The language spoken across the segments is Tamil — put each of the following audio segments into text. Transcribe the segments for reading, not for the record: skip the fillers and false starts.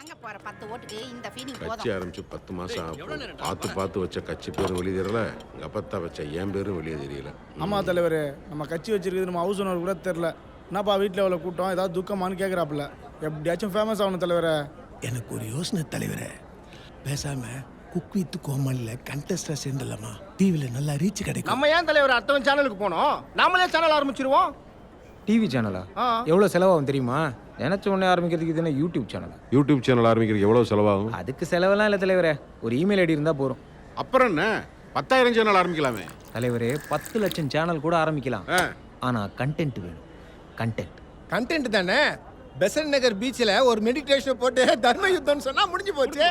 வாங்க போற 10 ஓட்டுக்கு இந்த ஃபீலிங் போதும். கட்சி ஆரம்பிச்சு 10 மாசம் ஆகும். பார்த்து வச்ச கட்சி பேரும் வெளியே தெரியல, எங்க அப்பத்தா வச்ச என் பேரும் வெளியே தெரியல. ஆமா தலைவர், நம்ம கட்சி வச்சிருக்கிறது நம்ம ஹவுஸ் ஓனர் கூட தெரியல. என்னப்பா வீட்டில் எவ்வளோ கூட்டம், ஏதாவது துக்கமானு கேட்குறாப்புல. எப்படியாச்சும் ஃபேமஸ் ஆகணும் தலைவரே. எனக்கு ஒரு யோசனை தலைவரே, பேசாம குக் வித் கோமாளியில் கண்டஸ்டாக சேர்ந்துடலாமா? டிவியில் நல்லா ரீச் கிடைக்கும். நம்ம ஏன் தலைவர் அடுத்தவன் சேனலுக்கு போனோம்? நாமளே சேனல் ஆரம்பிச்சிருவோம். டிவி சேனலா? எவ்வளோ செலவாகும் தெரியுமா? நினச்ச உடனே ஆரம்பிக்கிறதுக்கு இதுனா யூடியூப் சேனலா? யூடியூப் சேனல் ஆரம்பிக்கிறதுக்கு எவ்வளோ செலவாகும்? அதுக்கு செலவெல்லாம் இல்லை தலைவரே, ஒரு இமெயில் ஐடி இருந்தால் போகிறோம். அப்புறம் என்ன, 10,000 சேனல் ஆரம்பிக்கலாமே தலைவரே. 10 லட்சம் சேனல் கூட ஆரம்பிக்கலாம். ஆனால் கண்டென்ட் வேணும். கண்டென்ட் தானே. பெசன்ட் நகர் பீச்சில் ஒரு மெடிடேஷன் போட்டு தர்ம யுத்தம்னு சொன்னா முடிஞ்சு போச்சு.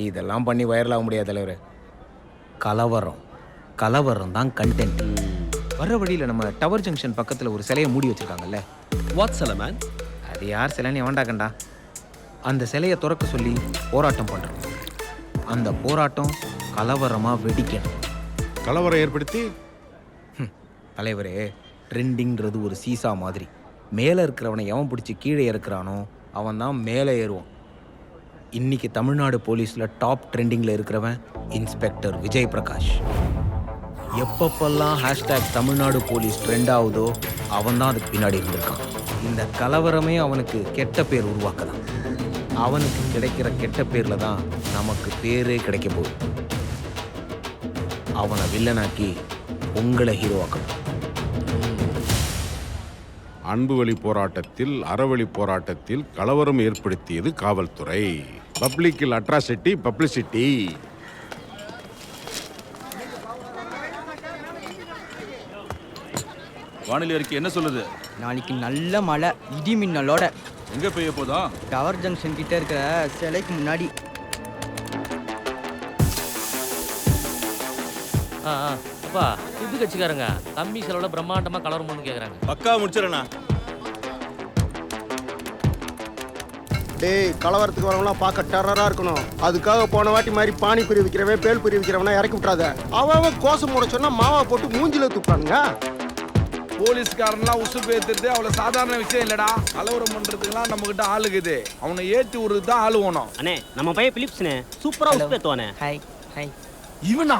இதெல்லாம் பண்ணி வைரல் ஆக முடியாது தலைவரே. கலவரம் தான் கண்டென்ட். வர வழியில் நம்ம டவர் ஜங்ஷன் பக்கத்தில் ஒரு சிலையை மூடி வச்சிருக்காங்கல்ல. வாட் சிலை மேன்? அது யார் சிலைன்னு எவன்டாக்கண்டா. அந்த சிலையை திறக்க சொல்லி போராட்டம் பண்ணுறோம். அந்த போராட்டம் கலவரமாக வெடிக்கணும். கலவரம் ஏற்படுத்தி தலைவரே, ட்ரெண்டிங்கிறது ஒரு சீசா மாதிரி. மேலே இருக்கிறவனை எவன் பிடிச்சி கீழே இறக்குறானோ அவன் தான் மேலே ஏறுவான். இன்னைக்கு தமிழ்நாடு போலீஸில் டாப் ட்ரெண்டிங்கில் இருக்கிறவன் இன்ஸ்பெக்டர் விஜய் பிரகாஷ். எப்பப்பெல்லாம் ஹேஷ்டேக் தமிழ்நாடு போலீஸ் ட்ரெண்ட் ஆகுதோ அவன் தான் அதுக்கு பின்னாடி இருந்திருக்கான். இந்த கலவரமே அவனுக்கு கெட்ட பேர் உருவாக்கலாம். அவனுக்கு கிடைக்கிற கெட்ட பேரில் தான் நமக்கு பேரே கிடைக்க போகுது. அவனை வில்லனாக்கி உங்களை ஹீரோவாக்கணும். அன்பு வழி போராட்டத்தில், அறவழி போராட்டத்தில் கலவரம் ஏற்படுத்தியது காவல்துறை. பப்ளிக்கில் அட்ராசிட்டி, பப்ளிசிட்டி. வானிலை அறிக்கை என்ன சொல்லுது? நாளைக்கு நல்ல மழை, இடி மின்னலோட. எங்க பெய்ய போதா? டவர் ஜங்ஷன் கிட்ட இருக்கிற சிலைக்கு முன்னாடி. அப்பா, புது கட்சிக்காரங்க கம்மி செலவோட பிரம்மாண்டமா கலர் பண்ணு கேக்குறாங்க. பக்கா முடிச்சிடறேண்ணா. டேய், கலவரத்துக்கு வரவங்களாம் பார்க்க டெரரா இருக்கணும். அதுக்காக போன வாட்டி மாதிரி பானிபூரி விற்கிறவன், பேல்பூரி விற்கிறவனா இறக்கி விட்றாத. அவன் கோசம் மூட சொன்னா மாவா போட்டு மூஞ்சில தூக்குறானுங்க. போலீஸ்காரன்லாம் உசு பேத்துறது அவ்வளோ சாதாரண விஷயம் இல்லடா. கலவரம் பண்றதுக்குலாம் நம்ம கிட்ட ஆளுக்குது. அவனை ஏற்றி விடுறது தான் ஆளு வேணும். அண்ணே, நம்ம பையன் பிலிப்ஸ்னே சூப்பரா உஸ்பேத்துவானே. Hi hi. இவனா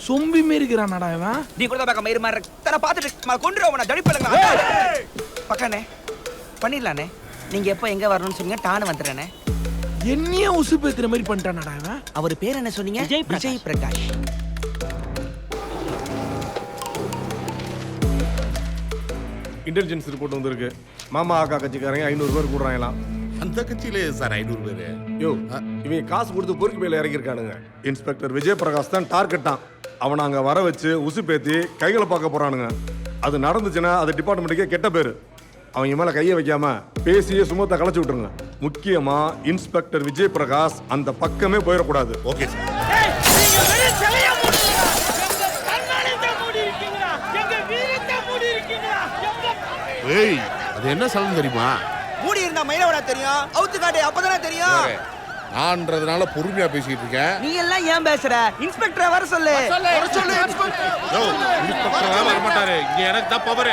சொம்பி மாரிக்கிறானடா இவன். நீ கூட பக்கம் மயிர் மாதிரி தர பார்த்துட்டு கொண்டுருவோம். தடிப்பலங்க பக்கானே பண்ணிடலானே. நீங்க எப்போ எங்க வரணும்னு சொன்னீங்க, டானு வந்துடுறேனே. என்னையே உசு பேத்துற மாதிரி பண்ணிட்டானடா இவன். அவர் பேர் என்ன சொன்னீங்க? விஜய் பிரகாஷ். இன்டெலிஜென்ஸ் ரிப்போர்ட் வந்திருக்கு. மாமா ஆக்கா கட்சிக்காரங்க 500 பேர் கூடுறாங்களாம். அந்த கட்சியிலே சார் 500 பேர். யோ, இவங்க காசு கொடுத்து பொறுக்கி மேல இறங்கியிருக்கானுங்க. இன்ஸ்பெக்டர் விஜய் பிரகாஷ் தான் டார்கெட்டான். அவனை அங்கே வர வச்சு உசு பேத்தி கைகளை பார்க்க போறானுங்க. அது நடந்துச்சுன்னா அது டிபார்ட்மெண்ட்டுக்கே கெட்ட பேர். அவங்க மேலே கையை வைக்காம பேசியே சுமத்தை களைச்சி விட்டுருங்க. முக்கியமா இன்ஸ்பெக்டர் விஜய் பிரகாஷ் அந்த பக்கமே போயிடக்கூடாது. Okay sir. ஏய், அது என்ன சலனம் தெரியுமா? மூடி இருந்தா மயிலவடா தெரியும், அவுத்து காட்டு அப்பதானே தெரியும். நான்றதுனால பொறுமையா பேசிட்டு இருக்கேன். நீ எல்லாம் ஏன் பேசுற? இன்ஸ்பெக்டரை வர சொல்லு. இன்ஸ்பெக்டர் வர மாட்டாரு. இங்க எனக்கு தான் பவர்.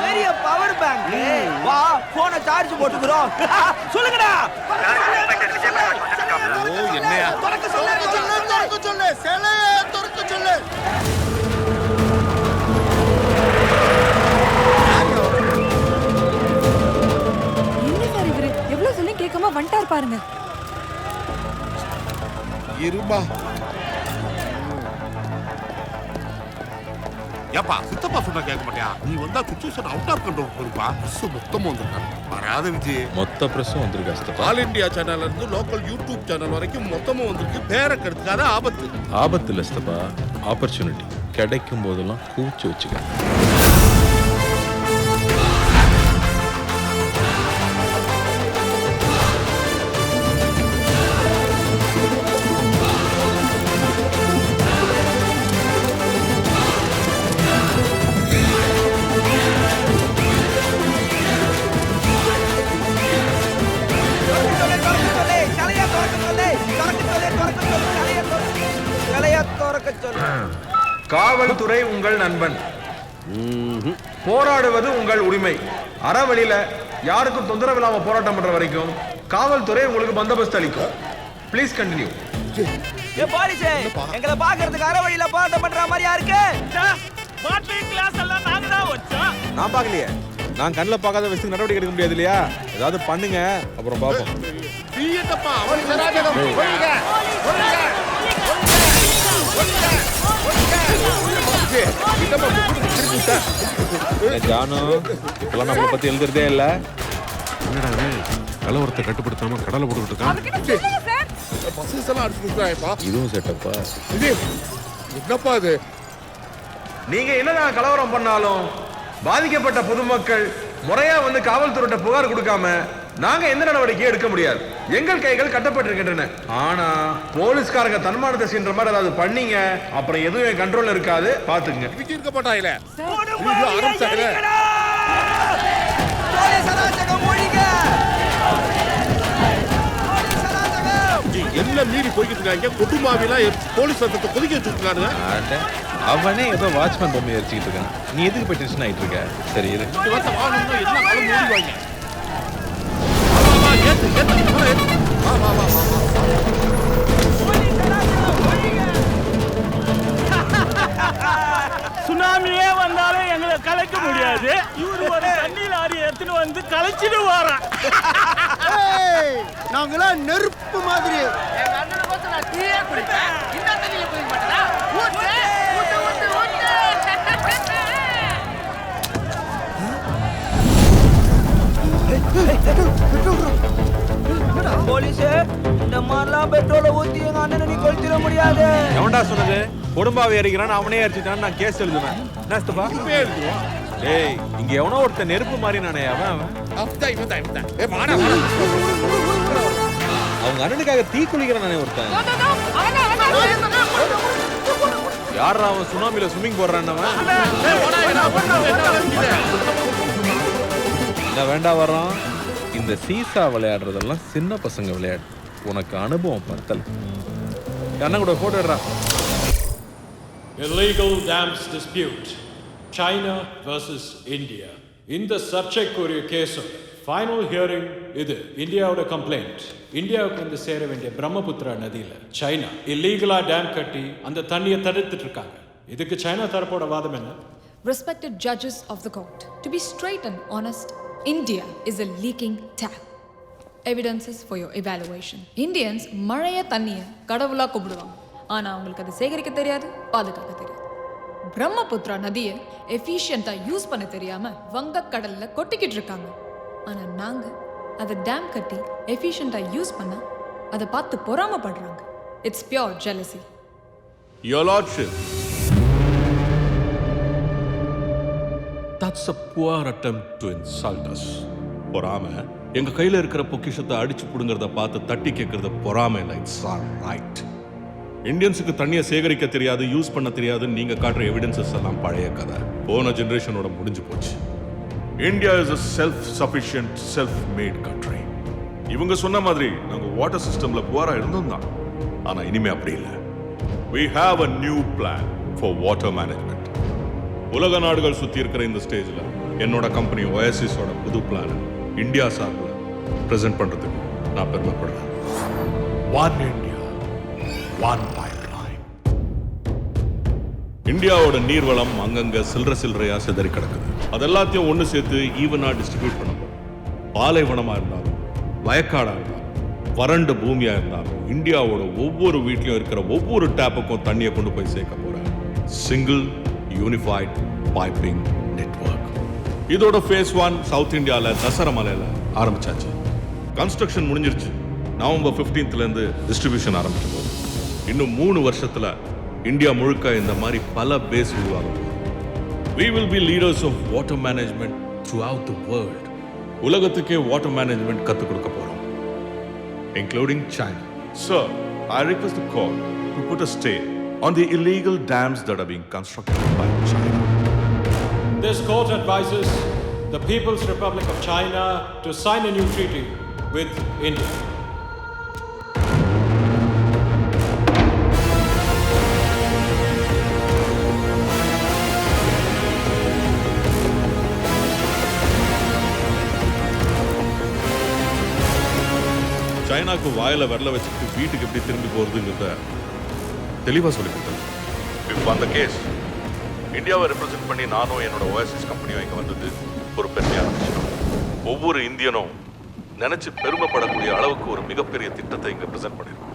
பெரிய பவர் பேங்க். வா, போனை சார்ஜ் போட்டுக்கிறோம். சொல்லுங்கடா. ஓ, என்னையா? துறக்க சொல்லு, சிலையை துறக்க சொல்லு. எவ்வளவு சொல்லி கேட்காம வந்துட்டார் பாருங்க. இருமா. ஏப்பா, சித்தப்பா சொன்னா கேட்க மாட்டியா? நீ வந்தா சிச்சுவேஷன் அவுட் ஆஃப் கண்ட்ரோல் போயிருப்பா. பிரஸ் மொத்தமும் வந்திருக்காங்க. வராத விஜய். மொத்த பிரஸும் வந்திருக்கா சித்தப்பா. ஆல் இந்தியா சேனல்ல இருந்து லோக்கல் யூடியூப் சேனல் வரைக்கும் மொத்தமும் வந்திருக்கு. பேரை கெடுத்துக்காத ஆபத்து. ஆபத்து இல்லை சித்தப்பா, ஆப்பர்ச்சுனிட்டி. கிடைக்கும் போதெல்லாம் கூச்சு வச்சுக்க. காவல்துறை உங்கள் நண்பன். போராடுவது உங்கள் உரிமை. அறவழியில யாருக்கும் தொந்தரவு இல்லாம போராட்டம் பண்ற வரைக்கும் காவல்துறை உங்களுக்கு பந்தோபஸ்து அளிக்கும். Please continue. ஏ போலீஸே, எங்களை பாக்குறதுக்கு அரை வழியில போராட்டம் பண்ற மாதிரியா இருக்கு? மார்னிங் கிளாஸ் எல்லாம் நாங்க தான் வச்சோம். நான் பார்க்கலையே. நான் கண்ணில் பார்க்காத விஷயத்துக்கு நடவடிக்கை எடுக்க முடியாது இல்லையா? ஏதாவது பண்ணுங்க, அப்புறம் பார்ப்போம். நீ என்னப்பா அவன் சராஜகம் ஒழிங்க ஜானு, இப்பெல்லாம் நம்மளை பத்தி எழுதுறதே இல்ல. என்னடா கலவரத்தை கட்டுப்படுத்தாம கடலை போட்டுக்கிட்டு இருக்கான். பசங்க எல்லாம் அடிச்சு கொடுக்குறாப்பா. இதுவும் செட்டப்பா. இது என்னப்பா இது? நீங்க என்னதான் கலவரம் பண்ணாலும் பாதிக்கப்பட்ட பொதுமக்கள் முறையா வந்து காவல்துறையிட்ட புகார் கொடுக்காம நாங்க எந்த நடவடிக்கையும் எடுக்க முடியாது. எங்கள் கைகள் கட்டப்பட்டிருக்கின்றன. ஆனா போலீஸ்காரங்க தன்மானத்தை சீன்ற மாதிரி ஏதாவது பண்ணீங்க, அப்புறம் எதுவும் என் கண்ட்ரோல்ல இருக்காது. பாத்துங்க. இதுக்கு இருக்க மாட்டாங்களே. என்ன மீறி போய்கிட்டு இருக்காங்க? குடும்பாவிலாம் போலீஸ் சட்டத்தை கொதிக்க வச்சுருக்காங்க. அவனே ஏதோ வாட்ச்மேன் பொம்மையை வச்சுக்கிட்டு இருக்கான். நீ எதுக்கு போய் டென்ஷன் ஆயிட்டு இருக்க? சரி இரு. எல்லாம் கலந்து ஓடிவாங்க. சுனாமியே வந்தாலும் எங்களை கலைக்க முடியாது. இவரு ஒரு தண்ணி லாரி எடுத்துட்டு வந்து கலைச்சிட்டு வாரான். நாங்களாம் நெருப்பு மாதிரி. எங்க அண்ணனை பார்த்து நான் டீயே குடிப்பேன். இந்த தண்ணியில குடிக்க மாட்டேனா? ஊத்து ஊத்து ஊத்து ஊத்து. போலீஸே, இந்த மாதிரிலாம் பெட்ரோலை ஊத்தி எங்க அண்ணனை நீ கொளுத்திட முடியாது. எவன்டா சொன்னது? குடும்பாவை எரிக்கிறான், அவனே எரிச்சுட்டான். நான் கேஸ் எழுதுவேன். என்னப்பா? ஏய், இங்க எவனோ ஒருத்தன் நெருப்பு மாதிரி நானே. அவன் அவங்க அண்ணனுக்காக தீ குளிக்கிறான் நானே ஒருத்தன். யாரா அவன்? சுனாமில ஸ்விம்மிங் போடுறான் அவன். என்ன வேண்டா வர்றான்? இந்த சீசா விளையாடுறதெல்லாம் சின்ன பசங்க விளையாடு. உனக்கு அனுபவம் பத்தல. அண்ணன் கூட போட்டோ எடுறா. Illegal dams dispute. China versus India. இந்த சர்ச்சைக்குரிய கேஸும் ஃபைனல் ஹியரிங் இது. இந்தியாவோட கம்ப்ளைண்ட். இந்தியாவுக்கு வந்து சேர வேண்டிய பிரம்மபுத்திரா நதியில சைனா இல்லீகலா டேம் கட்டி அந்த தண்ணியை தடுத்துட்டு இருக்காங்க. இதுக்கு சைனா தரப்போட வாதம் என்ன? Respected judges of the court, to be straight and honest, India is a leaking tap. Evidences for your evaluation. Indians மழைய தண்ணியை கடவுளா கூப்பிடுவாங்க. ஆனா அவங்களுக்கு அதை சேகரிக்க தெரியாது, பாதுகாக்க தெரியாது. பிரம்மபுத்திரா நதியை எஃபிஷியண்டா யூஸ் பண்ண தெரியாம வங்கக்கடல்ல கொட்டிக்கிட்டு இருக்காங்க. ஆனா நாங்க அதை டேம் கட்டி எஃபிஷியண்டா யூஸ் பண்ண அதை பார்த்து பொறாமப்படுறாங்க. It's pure jealousy. Your Lordship, That's a poor attempt to insult us. பொறாமை. எங்க கையில இருக்கிற பொக்கிஷத்தை அடிச்சு புடுங்கிறத பார்த்து தட்டி கேட்கறத பொறாமை இல்லை. It's all right. இந்தியன்ஸுக்கு தண்ணியை சேகரிக்க தெரியாது, யூஸ் பண்ண தெரியாது. நீங்க காட்டுற எவிடன்சஸ் எல்லாம் பழைய கதை. போன ஜெனரேஷனோட முடிஞ்சு போச்சு. India is a self-sufficient, self-made country. இவங்க சொன்ன மாதிரி நாங்க வாட்டர் சிஸ்டம்ல புவரா இருந்தோம் தான். ஆனா இனிமே அப்படி இல்லை. We have a new plan for water management. உலக நாடுகள் சுத்தி இருக்கிற இந்த ஸ்டேஜ்ல என்னோட கம்பெனி ஒயாசிஸோட புது பிளான் இந்தியா சார்பில் பிரசன்ட் பண்றதுக்கு நான் பெருமைப்படுறேன். One India, one pipeline. இந்தியாவோட நீர்வளம் அங்கங்க சில்லறையா சிதறி கிடக்குது. அது எல்லாத்தையும் ஒன்று சேர்த்து ஈவனா டிஸ்ட்ரிபியூட் பண்ண போறோம். பாலைவனமா இருந்தாலும், வயக்காடா இருந்தாலும், வறண்ட பூமியா இருந்தாலும், இந்தியாவோட ஒவ்வொரு வீட்லயும் இருக்கிற ஒவ்வொரு டேப்புக்கும் தண்ணியை கொண்டு போய் சேர்க்க போறேன். Single unified piping network. இதோட ஃபேஸ் 1 சவுத் இந்தியாவில் தசரமலையில் ஆரம்பிச்சாச்சு. கன்ஸ்ட்ரக்ஷன் முடிஞ்சிருச்சு. நவம்பர் 15th இருந்து டிஸ்ட்ரிபியூஷன் ஆரம்பிக்கும் போது இன்னும் 3 வருஷத்துல இந்தியா முழுக்க இந்த மாதிரி பல பேஸ் உருவாகும். We will be leaders of water management throughout the world. உலகத்துக்கே வாட்டர் மேனேஜ்மெண்ட் கற்றுக் கொடுக்க போறோம், including China. Sir, I request the court to put a stay on the illegal dams that are being constructed by China. This court advises the People's Republic of China to sign a new treaty with India. சைனாக்கு வாயில விரல வச்சுட்டு வீட்டுக்கு எப்படி திரும்பி போறதுங்கிறத தெளிவா சொல்லி கொடுத்தாரு. இப்போ அந்த கேஸ் இந்தியாவை ரெப்ரசென்ட் பண்ணி நானும் என்னோட ஓஎஸ்எஸ் கம்பெனியும் இங்க வந்தது ஒரு பெருமையான விஷயம். ஒவ்வொரு இந்தியனும் நினைச்சு பெருமைப்படக்கூடிய அளவுக்கு ஒரு மிகப்பெரிய திட்டத்தை இங்க பிரசன்ட் பண்ணிருக்கோம்.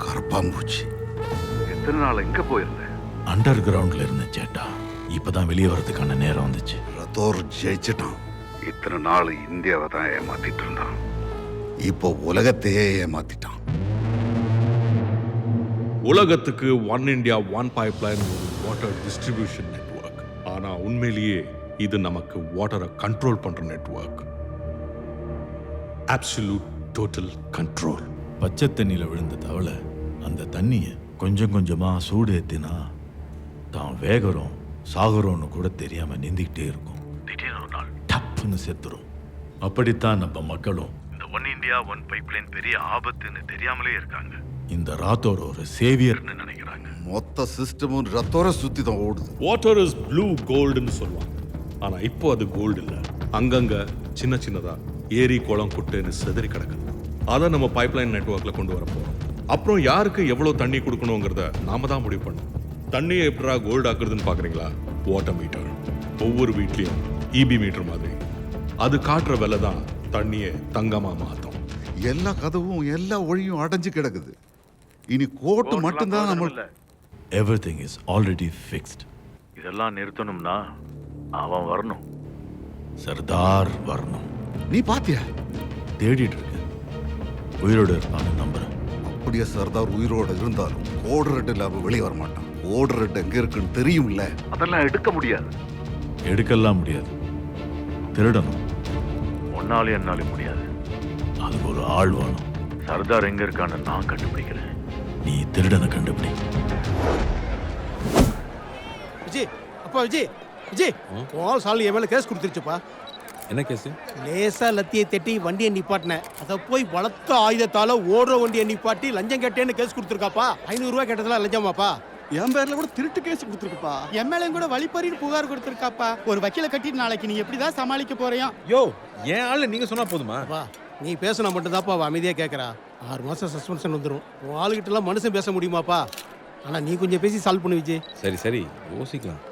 கரப்பாம்பூச்சி, எத்தனை நாள் எங்க போயிருந்தேன்? அண்டர் கிரவுண்ட்ல இருந்தேன் சேட்டா. இப்பதான் வெளியே வரதுக்கான நேரம் வந்துச்சு. ரத்தோர் ஜெயிச்சிட்டான். இத்தனை நாள் இந்தியாவை தான் ஏமாத்திட்டு இருந்தான். இப்போ உலகத்தையே ஏமாத்திட்டான். உலகத்துக்கு ஒன் இந்தியா ஒன் பைப்லைன் ஒரு வாட்டர் டிஸ்ட்ரிபியூஷன் நெட்வொர்க். ஆனா உண்மையிலேயே இது நமக்கு வாட்டரை கண்ட்ரோல் பண்ற நெட்வொர்க். Absolute total control. பச்சை தண்ணியில விழுந்த தவளை அந்த தண்ணியை கொஞ்சம் கொஞ்சமா சூடு ஏத்தினா தான் வேகறோம் சாகுறோம்னு கூட தெரியாம நீந்திக்கிட்டே இருக்கும். திடீர்னு ஒரு நாள் டப்புன்னு செத்துரும். அப்படித்தான் நம்ம மக்களும் இந்த ஒன் இந்தியா ஒன் பைப்லைன் பெரிய ஆபத்துன்னு தெரியாமலே இருக்காங்க. இந்த ராத்தோர் ஒரு சேவியர்னு நினைக்கிறாங்க. மொத்த சிஸ்டமும் ரத்தோர சுத்தி தான் ஓடுது. வாட்டர் இஸ் ப்ளூ கோல்டுன்னு சொல்லுவாங்க. ஆனா இப்போ அது கோல்டு இல்ல. அங்கங்க சின்ன சின்னதா ஏரி குளம் குட்டைன்னு செதறி கிடக்குது. அதை நம்ம பைப்லைன் நெட்வொர்க்ல கொண்டு வர போறோம். அப்புறம் யாருக்கு எவ்வளவு தண்ணி கொடுக்கணுங்கிறத நாம தான் முடிவு பண்ணணும். தண்ணியை எப்படா கோல்டு ஆக்குறதுன்னு பாக்குறீங்களா? Water meter. ஒவ்வொரு வீட்லயும் இபி மீட்டர் மாதிரி. அது காட்டுற விலை தான் தண்ணியை தங்கமா மாத்தும். எல்லா கதவும் எல்லா ஒழியும் அடைஞ்சு கிடக்குது. இனி கோர்ட் மட்டும்தான் நம்ம. Everything is already fixed. இதெல்லாம் நிறுத்தணும்னா அவன் வரணும். சர்தார் வரணும். நீ பாத்தியா? தேடிட்டு இருக்க. உயிரோடு இருப்பான்னு நம்புறேன். அப்படியே சர்தார் உயிரோடு இருந்தாலும் கோடு ரெட்டு இல்லாம வெளியே வர மாட்டான். கோடு ரெட்டு எங்க இருக்குன்னு தெரியும்ல. அதெல்லாம் எடுக்க முடியாது. எடுக்கலாம் முடியாது. திருடணும். ஒன்னாலே என்னாலே முடியாது. அதுக்கு ஒரு ஆள் வேணும். சர்தார் எங்க இருக்கான்னு நான் கண்டுபிடிக்கிறேன். நீ திருடனை கண்டுபிடி. விஜய், அப்பா விஜய், விஜய், போல் சாலி என் மேல கேஸ் கொடுத்துருச்சுப்பா. என்ன கேஸ்? லேசா லத்தியை தட்டி வண்டியை நிப்பாட்டினேன். அதை போய் பலத்த ஆயுதத்தால ஓடுற வண்டியை நிப்பாட்டி லஞ்சம் கேட்டேன்னு கேஸ் கொடுத்துருக்காப்பா. 500 ரூபாய் கேட்டதெல்லாம் லஞ்சமாப்பா. என் பேர்ல கூட திருட்டு கேஸ் கொடுத்துருக்குப்பா. எம்எல்ஏ கூட வழிப்பறின்னு புகார் கொடுத்துருக்காப்பா. ஒரு வக்கீல கட்டிட்டு நாளைக்கு நீ எப்படிதான் சமாளிக்க போறியா? யோ, என் ஆளு நீங்க சொன்னா போதுமா? நீ பேசினா மட்டும்தாப்பா அவ அமைதியா கேட்கறா. 6 மாசம் சஸ்பென்ஷன் வந்துடும். உன் ஆளுகிட்ட எல்லாம் மனுஷன் பேச முடியுமாப்பா? ஆனா நீ கொஞ்சம் பேசி சால்வ் பண்ணு விஜய். சரி சரி, யோசிக்கலாம்.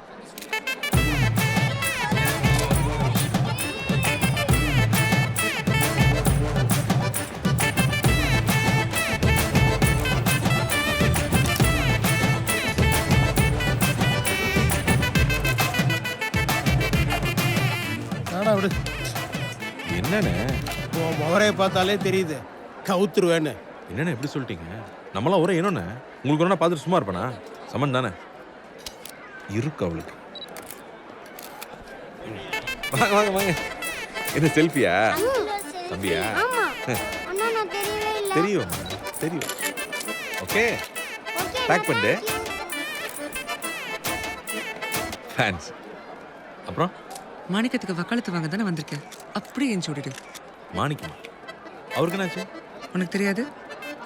என்னண்ணே முகரைய பார்த்தாலே தெரியுது கவுத்துருவேன்னு. என்னண்ணே எப்படி சொல்லிட்டீங்க? நம்மளாம் ஒரே என்னண்ணே, உங்களுக்கு ஒன்றா பார்த்துட்டு சும்மா இருப்பானா? சமன் தானே இருக்கு அவளுக்கு. வாங்க வாங்க வாங்க. என்ன செல்ஃபியா தம்பியா? தெரியும் தெரியும். ஓகே பேக் பண்ணு. ஃபேன்ஸ். அப்புறம் மாணிக்கத்துக்கு வக்காலத்து வாங்க தானே வந்திருக்கேன். அப்படியே என் சொல்லிடு. மாணிக்கம் அவருக்கு என்னாச்சு? உனக்கு தெரியாது?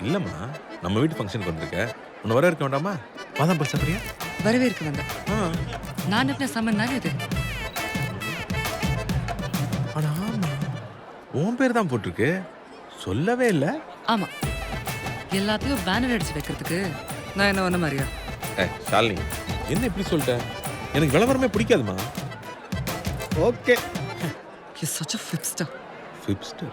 இல்லம்மா, நம்ம வீட்டு ஃபங்க்ஷனுக்கு வந்திருக்க. உன்னை வர இருக்க வேண்டாமா? பாதாம் பழ சாப்பிட்றியா? வரவே இருக்க வந்தேன். நான் என்ன சம்மன் தானே இது? ஆனா ஆமா, உன் பேர் தான் போட்டிருக்கு, சொல்லவே இல்லை. ஆமா, எல்லாத்தையும் பேனர் அடிச்சு வைக்கிறதுக்கு நான் என்ன ஒண்ணு மாதிரியா? ஷாலினி, என்ன இப்படி சொல்லிட்டேன்? எனக்கு விளம்பரமே பிடிக்காதுமா. Okay, you're such a fipster. Fipster?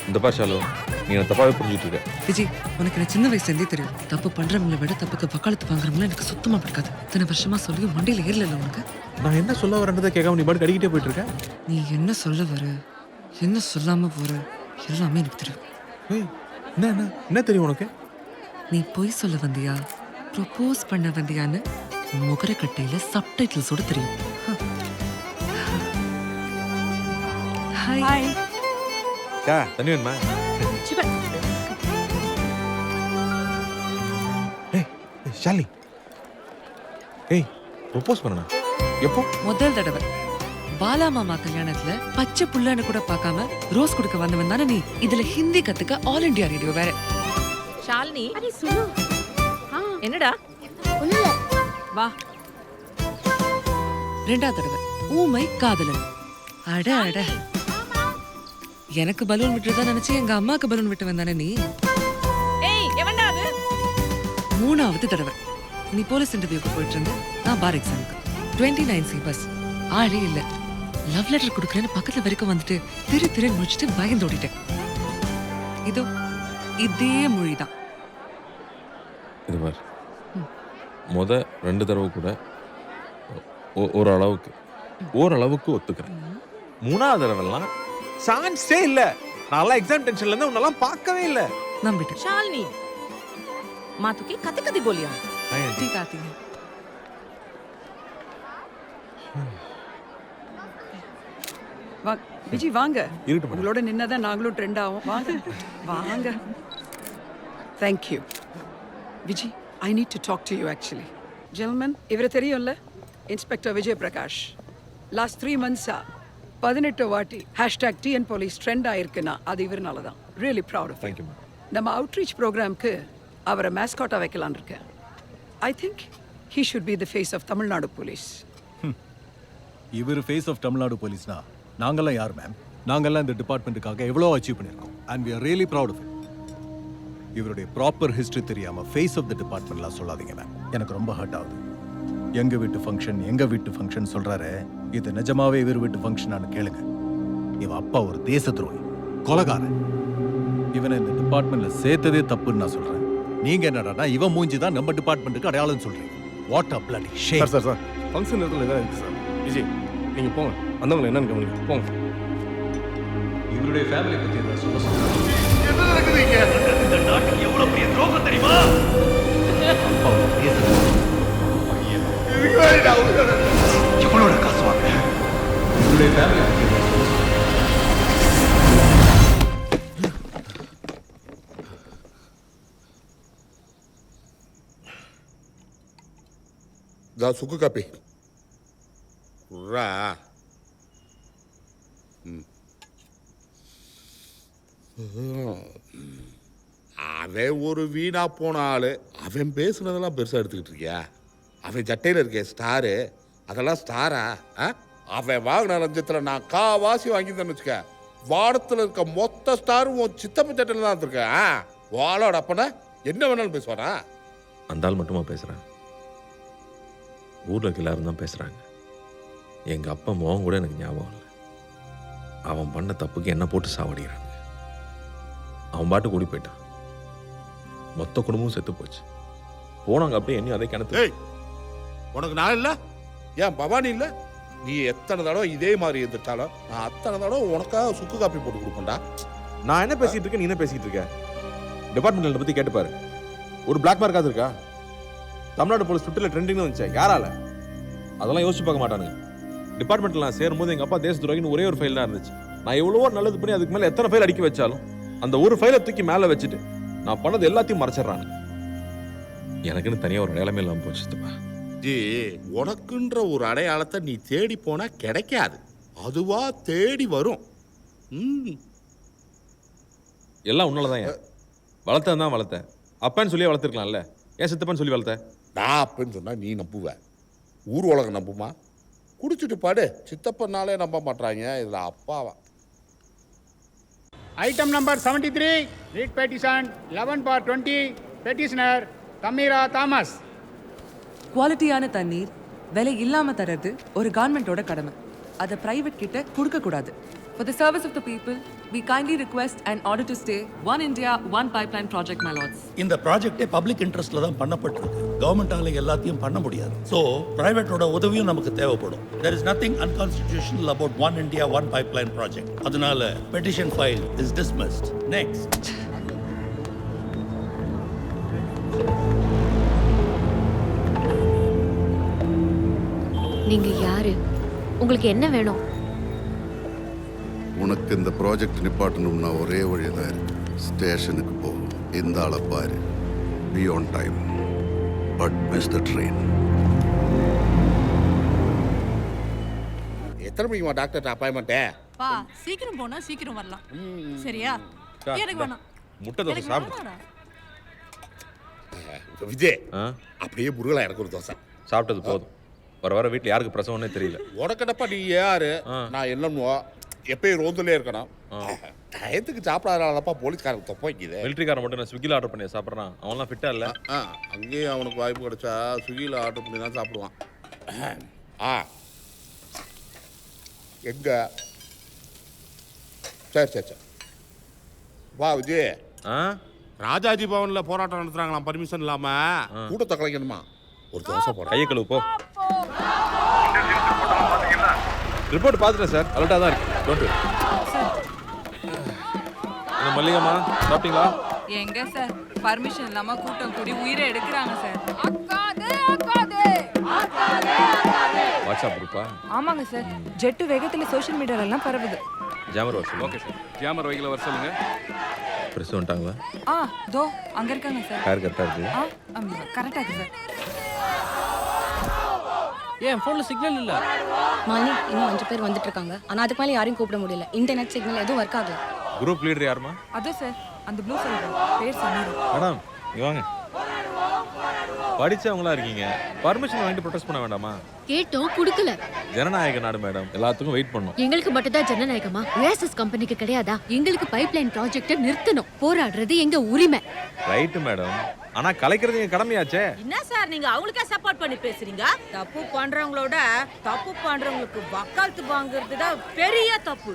இந்த பாஷாலோ, நீ என்ன தப்பாவே புரிஞ்சுட்டு இருக்க. விஜய், உனக்கு எனக்கு சின்ன வயசுலேருந்தே தெரியும். தப்பு பண்றவங்களை விட தப்புக்கு வக்காலத்து வாங்குறவங்கள எனக்கு சுத்தமா பிடிக்காது. இத்தனை வருஷமா சொல்லியும் மண்டையில ஏறல உனக்கு. நான் என்ன சொல்ல வரேன்றதை கேட்காம நீ பாட்டு அடிக்கிட்டே போயிட்டு இருக்க. நீ என்ன சொல்ல வர, என்ன சொல்லாம போற, எல்லாமே எனக்கு தெரியும். என்ன என்ன என்ன தெரியும் உனக்கு? நீ பொய் சொல்ல வந்தியா, ப்ரொபோஸ் பண்ண வந்தியான்னு முகர கட்டையில சப்டைட்டில்ஸோட தெரியும். ஹாய். அக்கா தண்ணி வேணுமா? ஷாலி ஏய் ப்ரொபோஸ் பண்ணனா எப்போ? முதல் தடவை பாலா மாமா கல்யாணத்துல பச்சை புள்ளன்னு கூட பார்க்காம ரோஸ் கொடுக்க வந்தவன் தானே நீ. இதுல ஹிந்தி கத்துக்க ஆல் இந்தியா ரேடியோ வேற. ஷாலினி என்னடா வா. ரெண்டாவது தடவை ஊமை காதலன். அட அட எனக்கு பலூன் விட்டுறதா நினைச்சு எங்க அம்மாக்கு பலூன் விட்டு வந்தானே நீ. ஏய் எவன்டா அது? மூணாவது தடவை நீ போலீஸ் இன்டர்வியூக்கு போயிட்டு இருந்த, நான் பார் எக்ஸாமுக்கு 29C பஸ். ஆளே இல்ல. லவ் லெட்டர் கொடுக்குறேன்னு பக்கத்துல வரைக்கும் வந்துட்டு திரு முடிச்சுட்டு பயந்தோடிட்டேன். இதோ இதே மொழிதான். இது பார் முத 2 தடவை கூட ஓரளவுக்கு ஒத்துக்கிறேன். 3ஆவது தடவைலாம் சான்ஸே இல்ல. நான் எக்ஸாம் டென்ஷன்ல இருந்து உன்னெல்லாம் பார்க்கவே இல்ல. நம்பிட்டேன். शालिनी माँ तो की कते कते बोलिया ठीक आती है. விஜி வாங்க. இருக்கட்டும். உங்களோட நின்னதான் நாங்களும் ட்ரெண்ட் ஆகும். வாங்க வாங்க. Thank you. Viji I need to talk to you actually. Gentleman, இவரை தெரியும்ல, இன்ஸ்பெக்டர் விஜய் பிரகாஷ். லாஸ்ட் 3 months-ஆ 18 வாட்டி #TN Police ட்ரெண்ட் ஆயிருக்குன்னா அது இவர்னால தான். Really proud of thank you. நம்ம அவுட்ரீச் ப்ரோக்ராம்க்கு அவரை மேஸ்காட்டாக வைக்கலான்னு இருக்கேன். I think he should be the face of Tamil Nadu police. இவர் ஃபேஸ் ஆஃப் தமிழ்நாடு போலீஸ்னா நாங்கெல்லாம் யார் மேம்? நாங்கெல்லாம் இந்த டிபார்ட்மெண்ட்டுக்காக எவ்வளோ அச்சீவ் பண்ணியிருக்கோம். And we are really proud of it. இவருடைய ப்ராப்பர் ஹிஸ்ட்ரி தெரியாம ஃபேஸ் ஆஃப் த டிபார்ட்மெண்ட்லாம் சொல்லாதீங்க மேம். எனக்கு ரொம்ப ஹர்ட் ஆகுது. எங்க வீட்டு ஃபங்க்ஷன் சொல்றாரு. இது நிஜமாவே இவர் வீட்டு ஃபங்க்ஷனானு கேளுங்க. இவ அப்பா ஒரு தேச துரோகி, கொலைகாரன். இவனை இந்த டிபார்ட்மெண்ட்ல சேர்த்ததே தப்புன்னு நான் சொல்றேன். நீங்க என்னடானா இவன் மூஞ்சி தான் நம்ம டிபார்ட்மெண்ட்டுக்கு அடையாளம் சொல்றீங்க. What a bloody shame. Sir function இடத்துல இதான் இருக்கு சார். விஜய் நீங்க போங்க, வந்தவங்களை என்னன்னு கவனிங்க. போங்க. இவருடைய ஃபேமிலி பத்தி என்ன சொல்ல என்ன நடக்குது இங்க? இந்த நாட்டுக்கு எவ்வளவு பெரிய துரோகம் தெரியுமா? எவ்வளோட காசு வாங்க? இவருடைய ஃபேமிலி பத்தி என்ன சொல்ல சுக்கு காப்பி அவன் ஒரு வீணா போன ஆளு. அவன் பேசுனதெல்லாம் பெருசா எடுத்துக்கிட்டு இருக்கியா? அவன் சட்டையில் இருக்க ஸ்டாரு அதெல்லாம் ஸ்டாரா? அவன் வாங்கின லஞ்சத்துல நான் காவாசி வாங்கியிருந்தேன்னு வச்சுக்க, வானத்தில் இருக்க மொத்த ஸ்டாரும் உன் சித்தப்ப சட்டையில் தான் இருந்திருக்கேன். வாளோட அப்பனா என்ன வேணாலும் பேசுவானா? அந்த ஆள் மட்டுமா பேசுறேன்? ஊர்ல இருக்க எல்லாரும் தான் பேசுறாங்க. எங்க அப்பா முகம் கூட எனக்கு ஞாபகம் இல்லை. அவன் பண்ண தப்புக்கு என்ன போட்டு சாவடிக்கிறாங்க. அவன் பாட்டு கூடி போயிட்டான். மொத்த குடும்பமும் செத்து போச்சு. போனாங்க அப்படியே என்ன அதே கிணத்து. உனக்கு நான் இல்லை, ஏன் பவானி இல்லை? நீ எத்தனை தடவை இதே மாதிரி இருந்துட்டாலும் நான் அத்தனை தடவை உனக்காக சுக்கு காப்பி போட்டு கொடுப்பேன்டா. நான் என்ன பேசிட்டு இருக்கேன், நீ என்ன பேசிட்டு இருக்க? டிபார்ட்மெண்ட் பத்தி கேட்டுப்பாரு. ஒரு பிளாக் மார்க்காவது இருக்கா? தமிழ்நாடு போலீஸ் ட்விட்டர்ல ட்ரெண்டிங் வந்துச்சு. யாரால? அதெல்லாம் யோசிச்சு பார்க்க மாட்டானுங்க. டிபார்ட்மெண்ட்ல நான் சேரும்போது எங்க அப்பா தேச துரோகின்னு ஒரே ஒரு ஃபைல் தான் இருந்துச்சு. நான் எவ்வளவோ நல்லது பண்ணி அதுக்கு மேல எத்தனை ஃபைல் அடிக்க வச்சாலும் அந்த ஒரு ஃபைலை தூக்கி மேல வச்சுட்டு நான் பண்ணது எல்லாத்தையும் மறைச்சிடறாங்க. எனக்குன்னு தனியா ஒரு நிலைமை இல்லாம போச்சுப்பா. உனக்குன்ற ஒரு அடையாளத்தை நீ தேடி போனா கிடைக்காது, அதுவா தேடி வரும். எல்லாம் உன்னாலதான். வளர்த்தேன் தான் வளர்த்தேன். அப்பன்னு சொல்லி வளர்த்துருக்கலாம்ல. ஏன் சித்தப்பன்னு சொல்லி வளர்த்த? நான் அப்பன்னு சொன்னா நீ நம்புவ, ஊர் உலகம் நம்புமா? குடிச்சிட்டு பாடு, சித்தப்பனாலே நம்ப மாட்டாங்க, இதுல அப்பாவா? Item number 73, read petition 11/20, petitioner Tamira Thomas. குவாலிட்டியான தண்ணீர் விலை இல்லாம தரது ஒரு கவர்மெண்டோட கடமை. அதை பிரைவேட் கிட்ட கொடுக்க கூடாது. For the service of the people, we kindly request an order to stay One India, One Pipeline project, my lords. இந்த ப்ராஜெக்டே பப்ளிக் இன்ட்ரெஸ்ட்ல தான் பண்ணப்பட்டிருக்கு. கவர்மெண்டால எல்லாத்தையும் பண்ண முடியாது. ஸோ பிரைவேட்டோட உதவியும் நமக்கு தேவைப்படும். There is nothing unconstitutional about One India, One Pipeline project. அதனால petition file is dismissed. Next. நீங்க யாரு? உங்களுக்கு என்ன வேணும்? உனக்கு இந்த ப்ராஜெக்ட் நிப்பாட்டணும்னா ஒரே வழி தான் இருக்கு. ஸ்டேஷனுக்கு போ, இந்த ஆளை பாரு. Be on time, but miss the train. எத்தனை மணிக்குமா டாக்டர் அப்பாயின்மெண்ட்டு? பா சீக்கிரம் போனா சீக்கிரம் வரலாம். சரியா? எனக்கு வேணாம். முட்டை தோசை சாப்பிடு. விஜய், அப்படியே முருகலா எனக்கு ஒரு தோசை. சாப்பிட்டது போதும். வர வர வீட்டில் யாருக்கு பிரசவம்னே தெரியல. உனக்கடப்பா நீ யாரு, நான் என்னமோ எப்பயும் ரோந்துலே இருக்கணும். டயத்துக்கு சாப்பிடாதப்பா போலீஸ்காரங்க தொப்ப வைக்குது. மிலிட்ரிக்காரன் மட்டும் நான் ஸ்விக்கியில் ஆர்டர் பண்ணி சாப்பிட்றான். அவன்லாம் ஃபிட்டா இல்லை. அங்கேயும் அவனுக்கு வாய்ப்பு கிடைச்சா ஸ்விக்கியில் ஆர்டர் பண்ணி தான் சாப்பிடுவான். எங்க? சரி சரி சரி வா விஜய். ராஜாஜி பவன்ல போராட்டம் நடத்துறாங்களாம் பர்மிஷன் இல்லாம. கூட்டத்தை கலைக்கணுமா? ஒரு தோசை போட. கையை கழுவு போ. ரிப்போர்ட் பார்த்துட்டேன் சார். அலர்ட்டாக தான் இருக்கு. டோன்ட் என்ன மல்லிகம்மா சாப்பிட்டீங்களா? எங்க சார் பர்மிஷன் இல்லாம கூட்டம் கூடி உயிரை எடுக்கிறாங்க சார். வாட்ஸ்அப் குரூப்பா? ஆமாங்க சார். ஜெட்டு வேகத்துல சோஷியல் மீடியால எல்லாம் பரவுது. ஜாமர் வர சொல்லுங்க. Okay sir. ஜாமர் வைக்கல வர சொல்லுங்க. பிரஸ் வந்துட்டாங்களா? தோ அங்க இருக்காங்க சார். கார் கரெக்டாக இருக்கு. கரெக்டா இருக்கு சார். ஏன் ஃபோன்ல சிக்னல் இல்ல? மாலி, இன்னும் 5 பேர் வந்துட்டு இருக்காங்க. ஆனா அதுக்கு மேல யாரையும் கூப்பிட முடியல. இன்டர்நெட் சிக்னல் எதுவும் ஒர்க் ஆகல. குரூப் லீடர் யாருமா? அதோ சார் அந்த ப்ளூ சைடு பேர் சமீர். மேடம் இங்க வாங்க. படிச்சவங்களா இருக்கீங்க, பர்மிஷன் வாங்கிட்டு ப்ரொடெஸ்ட் பண்ண வேண்டாமா? கேட்டோம், கொடுக்கல. ஜனநாயக நாடு மேடம், எல்லாத்துக்கும் வெயிட் பண்ணும். எங்களுக்கு மட்டும் தான் ஜனநாயகமா? ஓஎஸ்எஸ் கம்பெனிக்கு கிடையாதா? எங்களுக்கு பைப்லைன் ப்ராஜெக்ட்டை நிறுத்தணும். போராடுறது எங்க உரிமை. ரைட் மேடம், ஆனா கலைக்கிறது எங்க கடமையாச்சே. என்ன சார் நீங்க அவங்களுக்கே சப்போர்ட் பண்ணி பேசுறீங்க? தப்பு பண்றவங்களோட தப்பு பண்றவங்களுக்கு வக்காலத்து வாங்குறது தான் பெரிய தப்பு.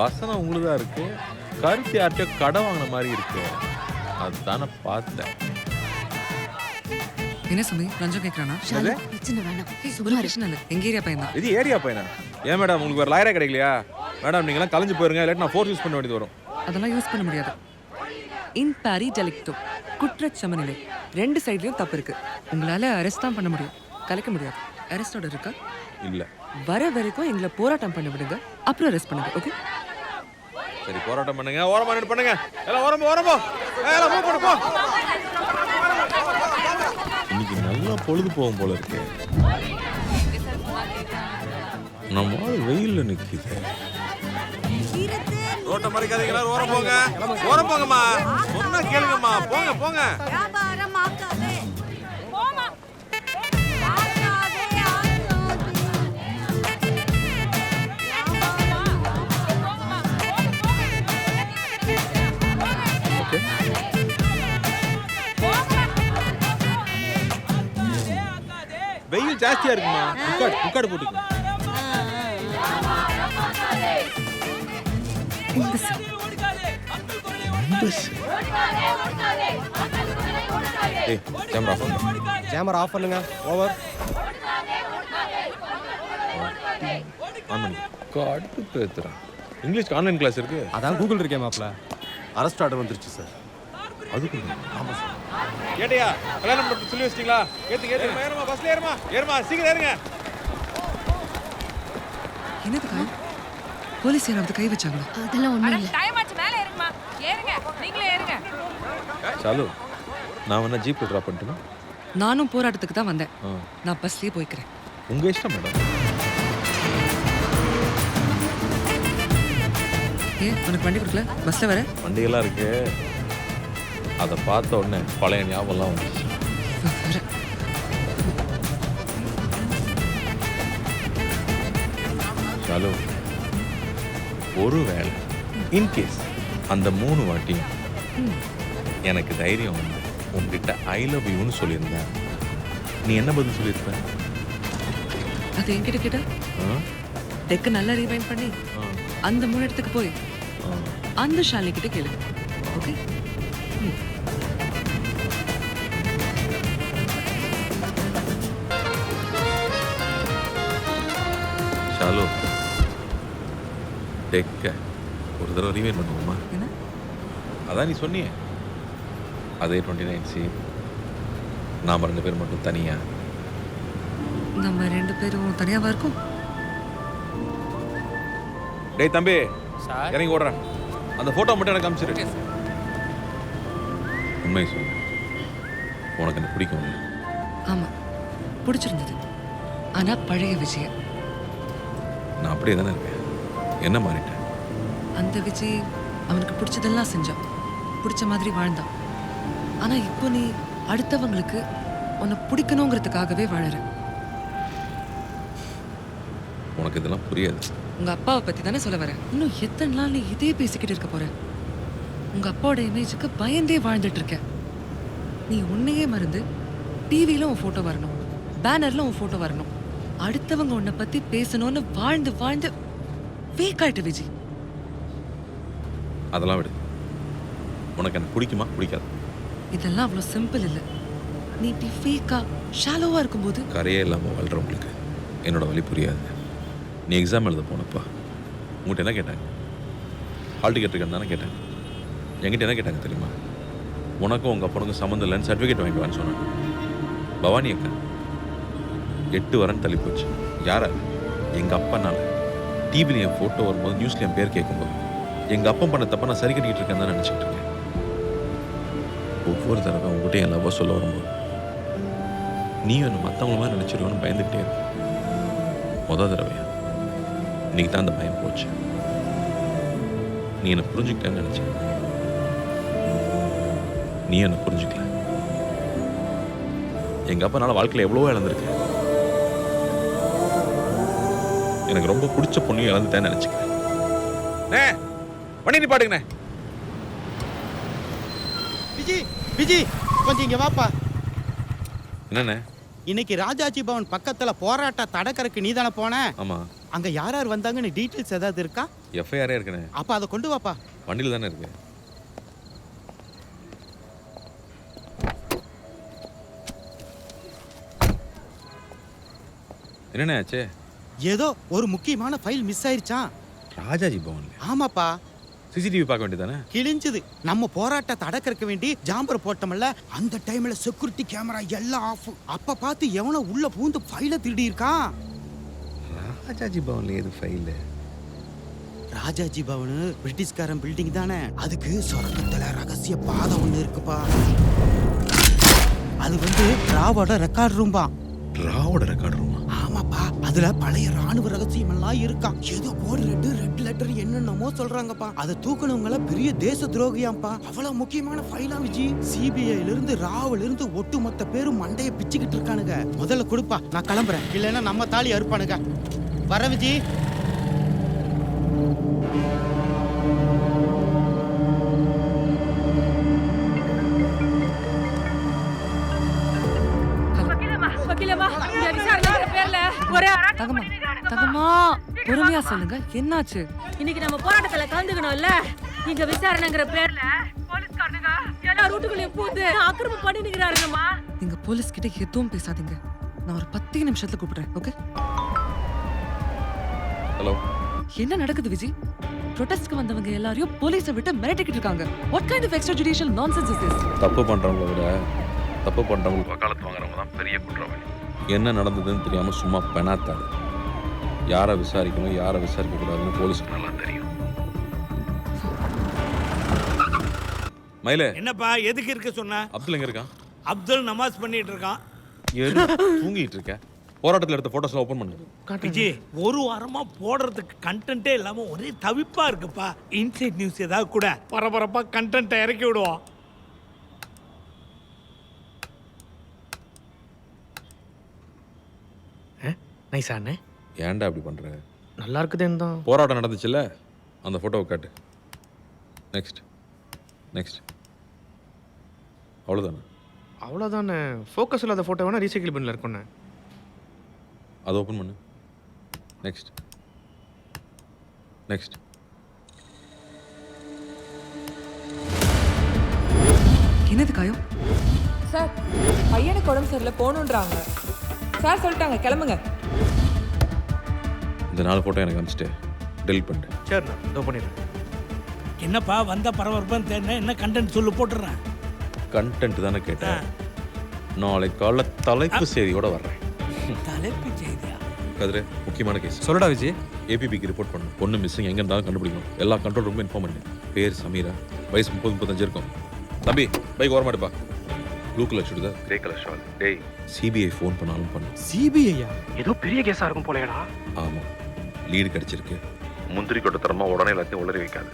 வசனம் உங்களுதா இருக்கு, கருத்து யார்கிட்ட கடை வாங்கின மாதிரி இருக்கு. அதுதானே பார்த்தேன். என்ன சமி லஞ்சம் கேட்கறானா? பிரச்சனை வேணாம். பிரச்சனை இல்லை, எங்க ஏரியா பையன் தான். இது ஏரியா பையனா? ஏன் மேடம் உங்களுக்கு வேற லாயரே கிடைக்கலையா? மேடம் நீங்களாம் கலைஞ்சு போயிருங்க, இல்லாட்டி நான் ஃபோர்ஸ் யூஸ் பண்ண வேண்டியது வரும். அதெல்லாம் யூஸ் பண்ண முடியாது. இன் பாரி டெலிக்டோ, குற்றச் சமநிலை. 2 சைட்லயும் தப்பு இருக்கு. உங்களால அரெஸ்ட் தான் பண்ண முடியும், கலைக்க முடியாது. அரெஸ்டோட இருக்கா? இல்ல. வர வரைக்கும் எங்களை போராட்டம் பண்ண விடுங்க, அப்புறம் அரெஸ்ட் பண்ணுங்க. ஓகே சரி, போராட்டம் பண்ணுங்க. ஓரமா நின்னு பண்ணுங்க. எல்லாம் ஓரமா எல்லாம் மூவ் பண்ணு போ. இன்னைக்கு நல்லா பொழுது போகும் போல இருக்கு. நம்ம வெயில்ல நிக்குது. ரோட்ட மறைக்காதீங்க, எல்லாரும் ஓரம் போங்க. ஓரம் போங்கம்மா, சொன்னா கேளுங்கம்மா. போங்க போங்க. வியாபாரம் ஆக்காதே. போமா. ஓகே. வெயில் ஜாஸ்தியா இருக்குமா? முக்காடு போட்டுக்கோ. கேமரா ஆஃப் பண்ணுங்க. ஓவர். அடுத்து பேசுறேன். இங்கிலீஷ் ஆன்லைன் கிளாஸ் இருக்கு. அதான் கூகுள் இருக்கே மாப்ள. அரெஸ்ட் ஆர்டர் வந்துருச்சு சார். அதுக்கு ஆமா சார். ஏட்டையா கல்யாணம் பண்ணி சொல்லி வச்சிட்டீங்களா? ஏறுமா ஏறுமா, பஸ்ல ஏறுமா சீக்கிரம் ஏறுங்க. என்னதுக்கா? போலீஸ் யாராவது கை வச்சாங்களா? அதெல்லாம் ஒண்ணும் இல்ல. டைம் ஆச்சு, மேல ஏறுங்கம்மா. ஏறுங்க, நீங்களே ஏறுங்க. சாலு, நான் வேணா ஜீப்ல டிராப் பண்ணட்டுமா? நானும் போராட்டத்துக்கு தான் வந்தேன். நான் பஸ்லயே போய்க்கிறேன். உங்க இஷ்டம் மேடம். ஏன் உனக்கு வண்டி கொடுக்கல? பஸ்ல வர வண்டியெல்லாம் இருக்கு. அதை பார்த்த உடனே பழைய ஞாபகம்லாம் வந்துச்சு. சாலு, ஒரு வேளை இன்கேஸ் அந்த 3 வாட்டியும் எனக்கு தைரியம் வந்து உங்ககிட்ட ஐ லவ் யூன்னு சொல்லியிருந்தேன், நீ என்ன பதில் சொல்லியிருப்ப? அது என்கிட்ட கேட்டா டெக்கு நல்லா ரீவைண்ட் பண்ணி அந்த 3 இடத்துக்கு போய் அந்த ஷாலினி கிட்ட கேளு. ஓகே? ஷாலு, டெக்க ஒரு தடவை ரீவைண்ட் பண்ணுவோமா? அதான் நீ சொன்னியே, அதே 29C, நாம 2 பேர் மட்டும் தனியா. நம்ம 2 பேரும் தனியாவா இருக்கோம்? டேய் தம்பி இறங்கி ஓடுறேன். அந்த போட்டோ மட்டும் எனக்கு காமிச்சிரு. உண்மையை சொல்லு, உனக்கு எனக்கு பிடிக்கும். ஆமா, பிடிச்சிருந்தது. ஆனா பழைய விஜய். நான் அப்படியே தானே இருக்கேன். என்ன மாறிட்டேன்? அந்த விஜய் அவனுக்கு பிடிச்சதெல்லாம் செஞ்சான், பிடிச்ச மாதிரி வாழ்ந்தான். ஆனா இப்போ நீ அடுத்தவங்களுக்கு உன்னை பிடிக்கணுங்கிறதுக்காகவே வாழற. உனக்கு இதெல்லாம் புரியாது. உங்க அப்பாவை பத்தி தானே சொல்ல வரேன். இன்னும் எத்தனை நாள் நீ இதே பேசிக்கிட்டு இருக்க போற? உங்க அப்பாவோட இமேஜுக்கு பயந்தே வாழ்ந்துட்டு இருக்க. நீ உன்னையே மறந்து டிவியில உன் போட்டோ வரணும், பேனர்ல உன் போட்டோ வரணும், அடுத்தவங்க உன்னை பத்தி பேசணும்னு வாழ்ந்து வாழ்ந்து ஃபேக் ஆயிட்டு விஜய். அதெல்லாம் விடு. உனக்கு எனக்கு பிடிக்குமா பிடிக்காது? இதெல்லாம் அவ்வளோ சிம்பிள் இல்லை. நீ இப்படி ஃபேக்கா ஷாலோவா இருக்கும்போது கரையே இல்லாமல் வாழ்கிறவங்களுக்கு என்னோட வழி புரியாது. நீ எக்ஸாம் எழுத போனப்பா உங்கள்கிட்ட என்ன கேட்டாங்க? ஹால் டிக்கெட் இருக்கான்னு தானே கேட்டாங்க. என்கிட்ட என்ன கேட்டாங்க தெரியுமா? உனக்கும் உங்கள் அப்பனுக்கும் சம்மந்தம் இல்லைன்னு சர்டிஃபிகேட் வாங்கிக்குவான்னு சொன்னாங்க. பவானி அக்கா 8 வரன்னு தள்ளி போச்சு. யாரா? எங்கள் அப்பனால. டிவியில் என் ஃபோட்டோ வரும்போது நியூஸில் என் பேர் கேட்கும்போது எங்கள் அப்பன் பண்ண தப்ப நான் சரி கட்டிக்கிட்டு இருக்கேன்னு தான் நினச்சிக்கிட்டு இருக்கேன். ஒவ்வொரு தடவை உங்கள்கிட்ட என் லவ்வாக சொல்ல வரும்போது நீ ஒன்று மற்றவங்கள மாதிரி நினச்சிருவோன்னு பயந்துக்கிட்டே இருக்க. மொதல் தடவையா இன்னைக்கு தான் அந்த பயம் போச்சு. நீ என்னை புரிஞ்சுக்கிட்டேன்னு நினச்சேன். நீ என்னை புரிஞ்சுக்கல. எங்கள் அப்பனால வாழ்க்கையில் எவ்வளவோ இழந்திருக்கேன். எனக்கு ரொம்ப பிடிச்ச பொண்ணையும் இழந்துட்டேன்னு நினச்சிக்கிறேன். பண்ணி பாட்டுங்கண்ணே. விஜய் விஜய் கொஞ்சம் இங்க வாப்பா. என்னண்ணே? இன்னைக்கு ராஜாஜி பவன் பக்கத்துல போராட்ட தடக்கறக்கு நீ தானே போன? ஆமா. அங்க யார் யார் வந்தாங்கன்னு டீடைல்ஸ் ஏதாவது இருக்கா? எஃப்ஐஆரே இருக்குண்ணே. அப்ப அதை கொண்டு வாப்பா. வண்டியில் தானே இருக்கு. என்னண்ணே ஆச்சு? ஏதோ ஒரு முக்கியமான ஃபைல் மிஸ் ஆயிருச்சான். ராஜாஜி பவன்ல? ஆமாப்பா. சிசிடிவி பார்க்க வேண்டியதானே? கிழிஞ்சது. நம்ம போராட்ட தடக்கறக்க வேண்டி ஜாம்பர் போட்டோம்ல, அந்த டைம்ல செக்யூரிட்டி கேமரா எல்லாம் ஆஃப். அப்ப பார்த்து எவனோ உள்ள பூந்து ஃபைலை திருடி இருக்கான். ராஜாஜி பவன்ல ஏது ஃபைல்? ராஜாஜி பவன் பிரிட்டிஷ்காரன் பில்டிங் தானே, அதுக்கு சொர்க்கத்துல ரகசிய பாதை ஒண்ணு இருக்குப்பா. அது ராவோட ரெக்கார்ட் ரூம்பா. ராவோட ரெக்கார்ட் ரூமா? ஆமாப்பா. அதுல பழைய ராணுவ ரகசியம் எல்லாம் இருக்கா. ஏதோ கோட் ரெட் லெட்டர் என்னென்னமோ சொல்றாங்கப்பா. அதை தூக்கணவங்கள பெரிய தேச துரோகியாம்பா. அவ்வளவு முக்கியமான ஃபைலா விஜய். சிபிஐல இருந்து ராவுல இருந்து ஒட்டுமொத்த பேரும் மண்டைய பிச்சுக்கிட்டு இருக்கானுங்க. முதல்ல கொடுப்பா, நான் கிளம்புறேன். இல்லைன்னா நம்ம தாலி அறுப்பானுங்க. வர விஜய். பொறுமையா சொல்லுங்க, என்னாச்சு? இன்னைக்கு நம்ம போராட்டத்துல கலந்துக்கணும்ல, இங்க விசாரணைங்கிற பேர்ல போலீஸ்காரனுங்க எல்லா ரூட்டுகளையும் பூந்து ஆக்கிரமிப்பு பண்ணிக்கிறாருங்கம்மா. நீங்க போலீஸ் கிட்ட எதுவும் பேசாதீங்க. நான் ஒரு 10 நிமிஷத்துல கூப்பிடுறேன். ஓகே? ஹலோ. என்ன நடக்குது விஜய்? ப்ரொடெஸ்ட்க்கு வந்தவங்க எல்லாரையும் போலீஸை விட்டு மிரட்டிக்கிட்டு இருக்காங்க. What kind of extra judicial nonsense is this? தப்பு பண்றவங்கள விட தப்பு பண்றவங்களுக்கு வக்காலத்து வாங்குறவங்க தான் பெரிய குற்றவாளி. என்ன நடந்ததுன்னு தெரியாம சும்மா பெணாத்தாது. யாரை விசாரிக்கணும் யாரை விசாரிக்க கூடாதுன்னு போலீஸ்க்கு நல்லா தெரியும். மயிலே என்னப்பா எதுக்கு இருக்க சொன்ன? அப்துல் எங்க இருக்கான்? அப்துல் நமாஸ் பண்ணிட்டு இருக்கான். தூங்கிட்டு இருக்க. போராட்டத்தில் எடுத்த போட்டோஸ்லாம் ஓபன் பண்ணு. விஜய், ஒரு வாரமா போடுறதுக்கு கண்டென்ட்டே இல்லாம ஒரே தவிப்பா இருக்குப்பா. இன்சைட் நியூஸ் ஏதாவது கூட பரபரப்பா கண்டென்ட்டை இறக்கி விடுவோம். நைஸானே. ஏன்டா அப்படி பண்ற? நல்லா இருக்குதுன்னு தான். போராட்டம் நடந்துச்சுல்ல, அந்த போட்டோவை காட்டு. Next next. அவ்வளோதானே? அவ்வளோதானே. ஃபோக்கஸ் இல்லாத ஃபோட்டோ வேணா ரீசைக்கிள் பின்ல இருக்குண்ணே. அதை ஓப்பன் பண்ணு. Next next. என்னது காயம்? சார், பையனுக்கு உடம்பு சரியில்லை, போகணுன்றாங்க. சார் சொல்லிட்டாங்க, கிளம்புங்க. இந்த 4 ஃபோட்டோ எனக்கு அனுப்பிச்சிட்டு டெலிட் பண்ணிட்டு. சரிண்ணா, இதோ பண்ணிடுறேன். என்னப்பா வந்த பரபரப்பான்னு தேடினா என்ன கண்டென்ட் சொல்லு, போட்டுடுறேன். கண்டென்ட் தானே கேட்டேன். நாளைக்கு காலைல தலைப்பு செய்தியோட வர்றேன். தலைப்பு செய்தியா? கதிரே முக்கியமான கேஸ். சொல்லுடா விஜய். ஏபிபிக்கு ரிப்போர்ட் பண்ணணும். பொண்ணு மிஸ்ஸிங் எங்கே இருந்தாலும் கண்டுபிடிக்கணும். எல்லா கண்ட்ரோல் ரூமும் இன்ஃபார்ம் பண்ணு. பேர் சமீரா, வயசு 30-35 இருக்கும். தம்பி பைக் ஓரமாட்டுப்பா. ப்ளூ கலர் சுடுதா, கிரே கலர் ஷால். டேய் சிபிஐ ஃபோன் பண்ணாலும் பண்ணு. சிபிஐயா? ஏதோ பெரிய கேஸா இருக்கும் போலடா. ஆமாம், லீடு கிடைச்சிருக்கு. முந்திரி கொட்ட தரமா உடனே எல்லாத்தையும் உளறி வைக்காது.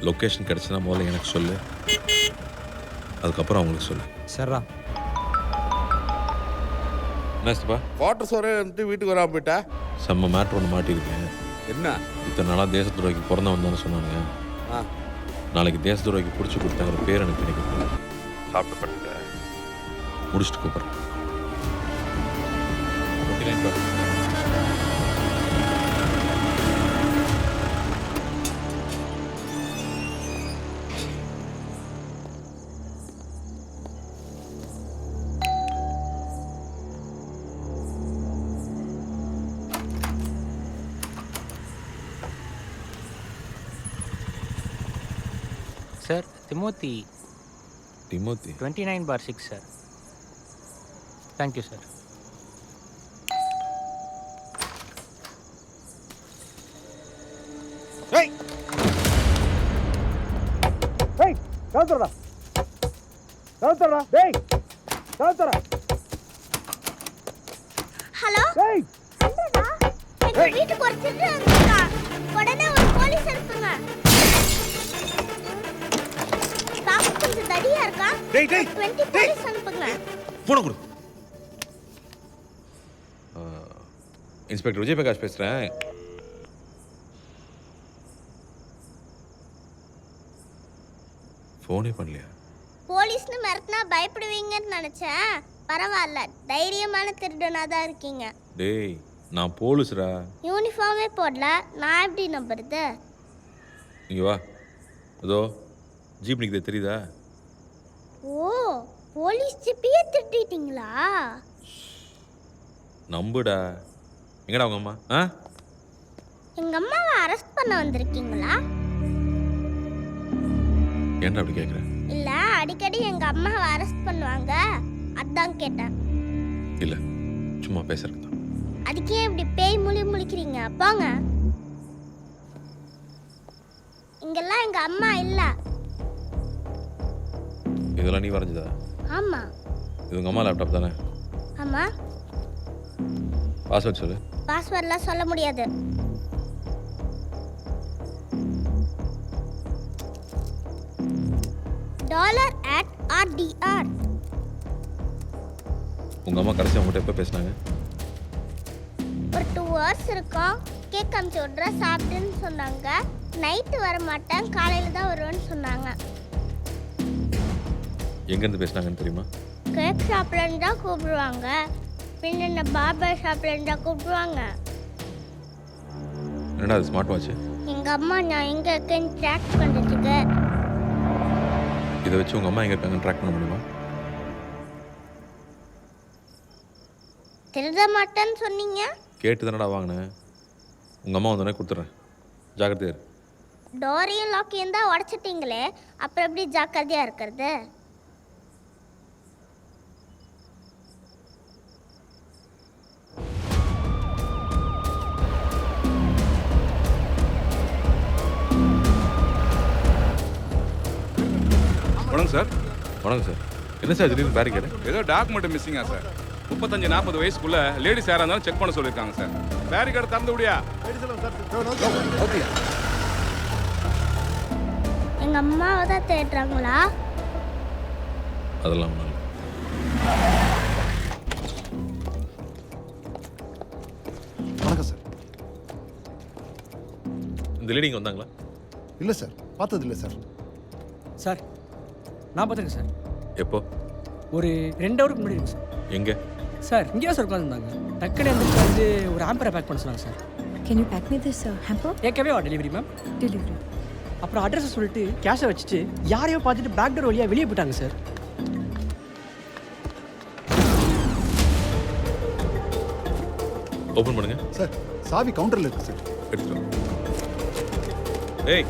லொக்கேஷன் கிடைச்சுன்னா முதல்ல எனக்கு சொல்லு, அதுக்கப்புறம் அவங்களுக்கு சொல்லு. சரிடா. என்னப்பா குவார்டர்ஸ் வரை வீட்டுக்கு வராம போயிட்டா? செம்ம மேட்ரு ஒன்று மாட்டியிருக்கேன். என்ன? இத்தனை நாளாக தேச துரோகிக்கு பிறந்த வந்தான்னு சொன்னாங்க. நாளைக்கு தேச துரோகிக்கு பிடிச்சி கொடுத்தாங்கிற பேர் எனக்கு கிடைக்கும். சாப்பிட்டு பட்டுட்ட முடிச்சுட்டு கூப்பிட்றேன். Sir, Timothy. Timothy. 29/6, sir. Thank you, sir. Hey! Hey! Kaltara! Kaltara! Hey! Kaltara! Hello. Hey! எங்க வீட்டுக்கு ஒரு திருடன் வந்திருக்கான். உடனே ஒரு போலீஸ் அனுப்புங்க. கொஞ்சம் தடியா இருக்கா? டேய் டேய் 20 போலீஸ் அனுப்புங்க. போன் கொடு. இன்ஸ்பெக்டர் விஜய் பிரகாஷ் பேசுறேன். போனே பண்ணலையா? போலீஸ்னு மிரட்டினா பயப்படுவீங்கன்னு நினைச்சேன். பரவாயில்ல, தைரியமான திருடனா தான் இருக்கீங்க. டேய் நான் போலீஸ்ரா. யூனிஃபார்மே போடல, நான் எப்படி நம்புறது? இங்க வா. அதோ ஜீப் நிக்குது தெரியுதா? ஓ, போலீஸ் ஜிப்பியே திருடிட்டீங்களா? நம்புடா. எங்கடா உங்க அம்மா? எங்க அம்மாவை அரெஸ்ட் பண்ண வந்திருக்கீங்களா? ஏன்டா அப்படி கேக்குற? இல்ல, அடிக்கடி எங்க அம்மாவை அரெஸ்ட் பண்ணுவாங்க, அதான் கேட்டேன். இல்ல, சும்மா பேசுறேன். அதுக்கே இப்படி பேய் முழிக்கிறீங்க? போங்க. இங்கெல்லாம் எங்க அம்மா இல்ல. இதெல்லாம் நீ வரைஞ்சதா? ஆமா. இது உங்க அம்மா லேப்டாப் தானே? ஆமா. பாஸ்வேர்ட் சொல்லு. பாஸ்வேர்ட்லாம் சொல்ல முடியாது. $@RDR. உங்க அம்மா கடைசி அவங்ககிட்ட எப்போ பேசினாங்க? ஒரு 2 hours இருக்கும். கேக் அமுச்சு விட்ற, சாப்பிட்டுன்னு சொன்னாங்க. நைட்டு வர மாட்டேன், காலையில் தான் வருவேன்னு சொன்னாங்க. எங்கேருந்து பேசினாங்கன்னு தெரியுமா? கேக் ஷாப்லேருந்து தான் கூப்பிடுவாங்க. பின்ன பார்பர் ஷாப்லேருந்து தான் கூப்பிடுவாங்க. என்னடா அது ஸ்மார்ட் வாட்ச்? எங்கள் அம்மா நான் எங்கே இருக்கேன்னு ட்ராக் பண்ணுறதுக்கு. இதை வச்சு உங்கள் அம்மா எங்கே இருக்காங்கன்னு ட்ராக் பண்ண முடியுமா? திருட மாட்டேன்னு சொன்னீங்க. கேட்டு தானடா வாங்கினேன். உங்கள் அம்மா வந்தோடனே கொடுத்துட்றேன், ஜாக்கிரதையா இரு. டோரையும் லாக்கையும் தான் உடச்சிட்டீங்களே, அப்புறம் எப்படி ஜாக்கிரதையாக இருக்கிறது? வணக்கம் சார். வணக்கம் சார். என்ன சார் திடீர்னு பேரிகேடு? ஏதோ டாக்குமெண்ட் மிஸ்ஸிங்கா சார். 35-40 வயசுக்குள்ள லேடிஸ் யாராக இருந்தாலும் செக் பண்ண சொல்லியிருக்காங்க சார். பேரிகேடு திறந்து விடியா? எங்கள் அம்மாவை தான் தேடுறாங்களா? அதெல்லாம் ஒன்றும் இல்லை. வணக்கம் சார். இந்த லேடி இங்கே வந்தாங்களா? இல்லை சார், பார்த்தது இல்லை சார். சார் நான் பார்த்துருக்கேன் சார். எப்போ? ஒரு 2 ஹவருக்கு முன்னாடி இருக்கு சார். எங்கே? சார் இங்கே சார் உட்காந்துருந்தாங்க. டக்குனு எந்திரிச்சு வந்து ஒரு ஹேம்பரை பேக் பண்ண சொன்னாங்க sir. Can you pack me this hamper? ஏற்கனவே டெலிவரி மேம். Delivery. அப்புறம் அட்ரஸை சொல்லிட்டு கேஷை வச்சுட்டு யாரையோ பார்த்துட்டு பேக் டோர் வழியாக வெளியே போயிட்டாங்க சார். ஓப்பன் பண்ணுங்க சார். சாவி கவுண்டரில் இருக்கு சார். எடுத்துட்டு ஏய்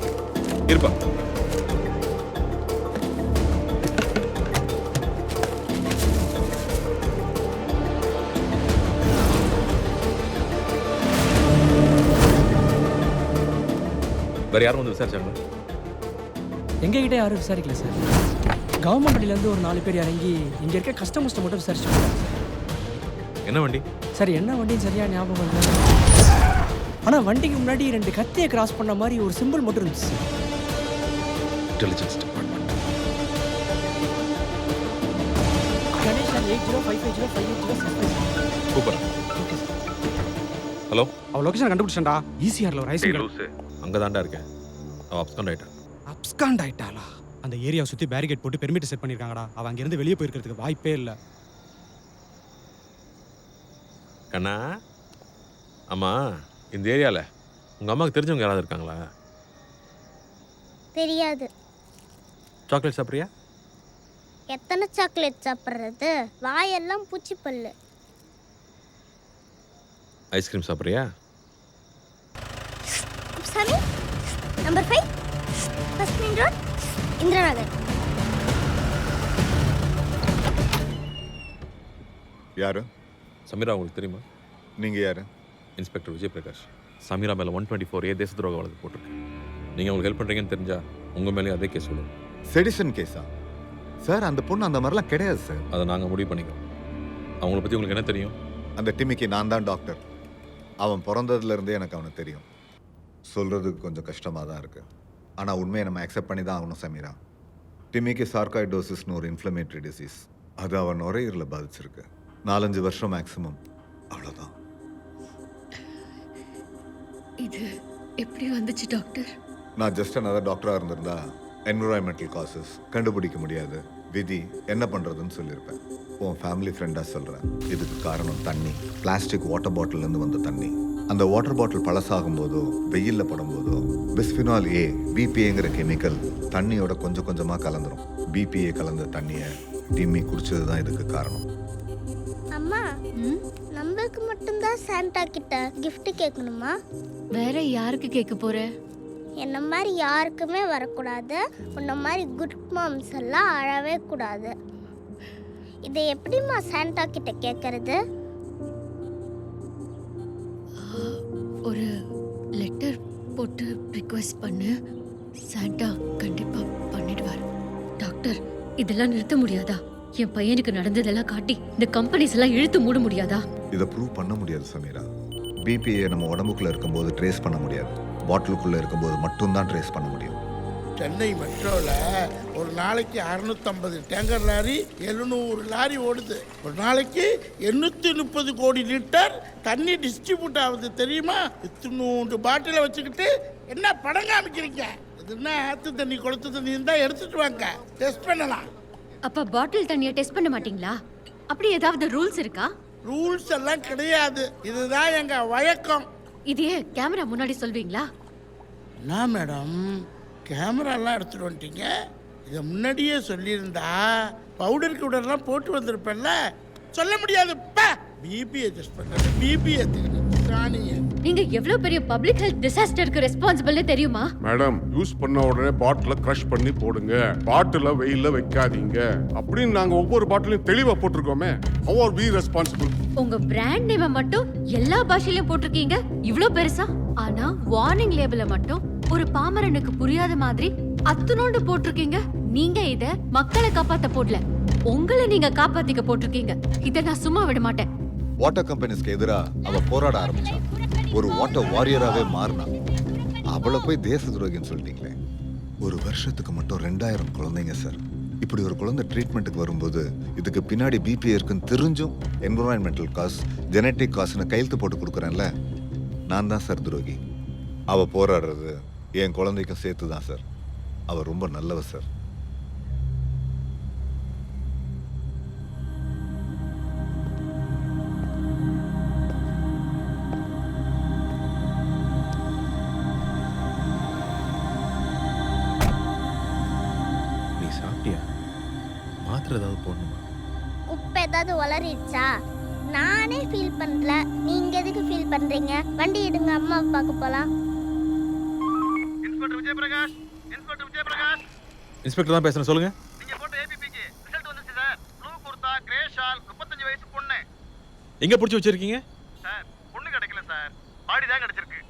இருப்பா. வேற யாரும் வந்து விசாரிச்சாங்க? எங்ககிட்ட யாரும் விசாரிக்கல சார். கவர்மெண்ட் வண்டியிலேருந்து ஒரு 4 பேர் இறங்கி இங்கே இருக்க கஸ்டமர்ஸ்ட்டை மட்டும் விசாரிச்சு. என்ன வண்டி? சார் என்ன வண்டின்னு சரியா ஞாபகம் இல்லை. ஆனால் வண்டிக்கு முன்னாடி 2 கத்தியை கிராஸ் பண்ண மாதிரி ஒரு சிம்பிள் மட்டும் இருந்துச்சு sir. Intelligence department. Ganesh 8055058065. Super. Hello, அவ லொகேஷன் கண்டுபிடிச்சேன்டா. ஈசிஆர்ல ஒரு ஐஸ் அங்கே தாண்டா இருக்கேன். அவள் அப்ஸ்காண்ட் ஆயிட்டான். அப்ஸ்காண்ட் ஆயிட்டாளா? அந்த ஏரியாவை சுற்றி பேரிகேட் போட்டு பெர்மிட் செட் பண்ணியிருக்காங்கடா. அவன் அங்கேருந்து வெளியே போயிருக்கிறதுக்கு வாய்ப்பே இல்லை. கண்ணா, ஆமாம், இந்த ஏரியாவில் உங்கள் அம்மாவுக்கு தெரிஞ்சவங்க யாராவது இருக்காங்களா? தெரியாது. சாக்லேட் சாப்பிட்றியா? எத்தனை சாக்லேட் சாப்பிட்றது? வாயெல்லாம் பூச்சி பல்லு. ஐஸ்கிரீம் சாப்பிட்றியா? சாமி, number 5 first main road, Indira Nagar. யாரு? சமீரா உங்களுக்கு தெரியுமா? நீங்கள் யாரு? இன்ஸ்பெக்டர் விஜய் பிரகாஷ். சமீரா மேலே 124A தேச துரோக வழக்கு போட்டிருக்கு. நீங்கள் உங்களுக்கு ஹெல்ப் பண்ணுறீங்கன்னு தெரிஞ்சா உங்கள் மேலே அதே கேஸ் விடும். செடிஷன் கேஸா? சார், அந்த பொண்ணு அந்த மாதிரிலாம் கிடையாது சார். அதை நாங்கள் முடிவு பண்ணிக்கிறோம். அவங்கள பற்றி உங்களுக்கு என்ன தெரியும்? அந்த டிமிக்கு நான் தான் டாக்டர். அவன் பிறந்ததுலேருந்தே எனக்கு அவனை தெரியும். சொல்கிறதுக்கு கொஞ்சம் கஷ்டமாக தான் இருக்குது. ஆனால் உண்மையை நம்ம அக்செப்ட் பண்ணி தான் ஆகணும் சமீரா. டிமிக்கு சார்காய்டோசிஸ்னு ஒரு இன்ஃப்ளமேட்டரி டிசீஸ். அது அவன் நுரையீரலை பாதிச்சிருக்கு. 4-5 வருஷம் மேக்ஸிமம். அவ்வளோதான். இது எப்படி வந்துச்சு டாக்டர்? நான் ஜஸ்ட் another டாக்டராக இருந்திருந்தா என்விரான்மெண்டல் காசஸ் கண்டுபிடிக்க முடியாது, விதி என்ன பண்ணுறதுன்னு சொல்லியிருப்பேன். உன் ஃபேமிலி ஃப்ரெண்டாக சொல்கிறேன். இதுக்கு காரணம் தண்ணி. பிளாஸ்டிக் வாட்டர் பாட்டிலேருந்து வந்த தண்ணி. அந்த வாட்டர் பாட்டில் பழசாகும் போதோ வெயிலில் படும்போதோ பிஸ்பினால் ஏ, பிபிஏங்கிற கெமிக்கல் தண்ணியோட கொஞ்சம் கொஞ்சமாக கலந்துரும். பிபிஏ கலந்த தண்ணியை டிம்மி குடிச்சது தான் இதுக்கு காரணம். அம்மா, நம்மளுக்கு மட்டும்தான் சாண்டா கிட்ட gift கேட்கணுமா? வேற யாருக்கு கேட்க போற? என்ன மாதிரி யாருக்குமே வரக்கூடாது. உன்ன மாதிரி குட் மாம்ஸ் எல்லாம் அழவே கூடாது. இதை எப்படிம்மா சாண்டா கிட்ட கேட்கறது? ஒரு லெட்டர் போட்டு ரிக்வெஸ்ட் பண்ணு. சாண்டா கண்டிப்பா பண்ணிடுவார். டாக்டர், இதெல்லாம் நிறுத்த முடியாதா? என் பையனுக்கு நடந்ததெல்லாம் காட்டி இந்த கம்பெனிஸ் எல்லாம் இழுத்து மூட முடியாதா? இதை ப்ரூவ் பண்ண முடியாது சமீரா. பிபிஏ நம்ம உடம்புக்குள்ள இருக்கும்போது ட்ரேஸ் பண்ண முடியாது. பாட்டிலுக்குள்ள இருக்கும்போது மட்டும்தான் ட்ரேஸ் பண்ண முடியும். சென்னை மெட்ரோவில் ஒரு நாளைக்கு 650 டேங்கர் லாரி, 700 லாரி ஓடுது. ஒரு நாளைக்கு 830 கோடி லிட்டர் தண்ணி டிஸ்ட்ரிபியூட் ஆகுது தெரியுமா? 300 பாட்டிலை வச்சுக்கிட்டு என்ன படம் காமிக்கிறீங்க? இதுன்னா ஆற்று தண்ணி குளத்து தண்ணி இருந்தால் எடுத்துட்டு வாங்க, டெஸ்ட் பண்ணலாம். அப்ப பாட்டில் தண்ணியை டெஸ்ட் பண்ண மாட்டீங்களா? அப்படி ஏதாவது ரூல்ஸ் இருக்கா? ரூல்ஸ் எல்லாம் கிடையாது. இதுதான் எங்க வழக்கம். இதையே கேமரா முன்னாடி சொல்வீங்களா? என்ன மேடம், கேமராலாம் எடுத்துட்டு வந்துட்டீங்க? இதை முன்னாடியே சொல்லியிருந்தா பவுடர் கவுடர்லாம் போட்டு வந்திருப்பேன்ல. சொல்ல முடியாது. பிபிஏ டெஸ்ட் பண்ணுறது, பிபிஏ நீங்க எவ்வளவு பெரிய பப்ளிக் ஹெல்த் டிசாஸ்டருக்கு ரெஸ்பான்சிபிள் தெரியுமா? மேடம், யூஸ் பண்ண உடனே பாட்டில கிரஷ் பண்ணி போடுங்க, பாட்டில வெயில்ல வைக்காதீங்க அப்படின்னு நாங்க ஒவ்வொரு பாட்டிலையும் தெளிவா போட்டிருக்கோமே. how are we responsible? உங்க பிராண்ட் நேம் மட்டும் எல்லா பாஷையிலயும் போட்டிருக்கீங்க, இவ்ளோ பெருசா. ஆனா வார்னிங் லேபிள மட்டும் ஒரு பாமரனுக்கு புரியாத மாதிரி அத்துணோண்டு போட்டிருக்கீங்க. நீங்க இத மக்களை காப்பாத்த போடல, உங்களை நீங்க காப்பாத்திக்க போட்டிருக்கீங்க. இத நான் சும்மா விட மாட்டேன். வாட்டர் கம்பெனிஸ்க்கு எதிராக அவ போராட ஆரம்பிச்சான். ஒரு வாட்டர் வாரியராகவே மாறினான். அவளை போய் தேச துரோகின்னு சொல்லிட்டீங்களே. ஒரு வருஷத்துக்கு மட்டும் 2000 குழந்தைங்க சார். இப்படி ஒரு குழந்தை ட்ரீட்மெண்ட்டுக்கு வரும்போது இதுக்கு பின்னாடி பிபி இருக்குன்னு தெரிஞ்சும் என்விரான்மெண்டல் காஸ், ஜெனட்டிக் காஸ்னு கையெழுத்து போட்டு கொடுக்குறேன்ல, நான் தான் சார் துரோகி. அவ போராடுறது என் குழந்தைக்கும் சேர்த்து தான் சார். அவ ரொம்ப நல்லவ சார். மாத்திரை ஏதாவது போடணுமா? உப்பு ஏதாவது வளரிடுச்சா? நானே ஃபீல் பண்ணல, நீங்க எதுக்கு ஃபீல் பண்றீங்க? வண்டி எடுங்க, அம்மா பார்க்க போலாம். Inspector Vijay Prakash, inspector Vijay Prakash. Inspector தான் பேசுறேன், சொல்லுங்க. நீங்க போட்ட ஏபிபிக்கு ரிசல்ட் வந்துச்சு sir. Blue kurta, grey shawl, 35 வயசு பொண்ணு. எங்க புடிச்சு வச்சிருக்கீங்க? சார், பொண்ணு கிடைக்கல சார், பாடி தான் கிடைச்சிருக்கு.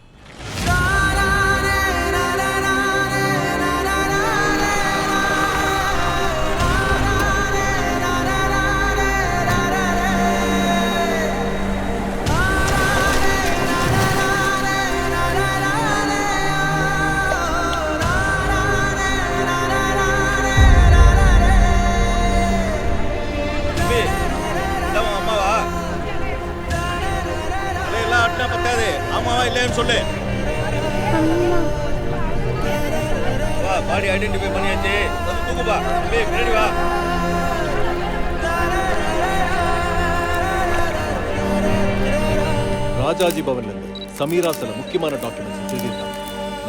கூடாது. ஆமாவா இல்லையான்னு சொல்லு. வா, பாடி ஐடென்டிஃபை பண்ணியாச்சு. தூக்குப்பா. தம்பி, பின்னாடி வா. ராஜாஜி பவன்ல இருந்து சமீரா சில முக்கியமான டாக்குமெண்ட்ஸ் திருடிட்டாங்க.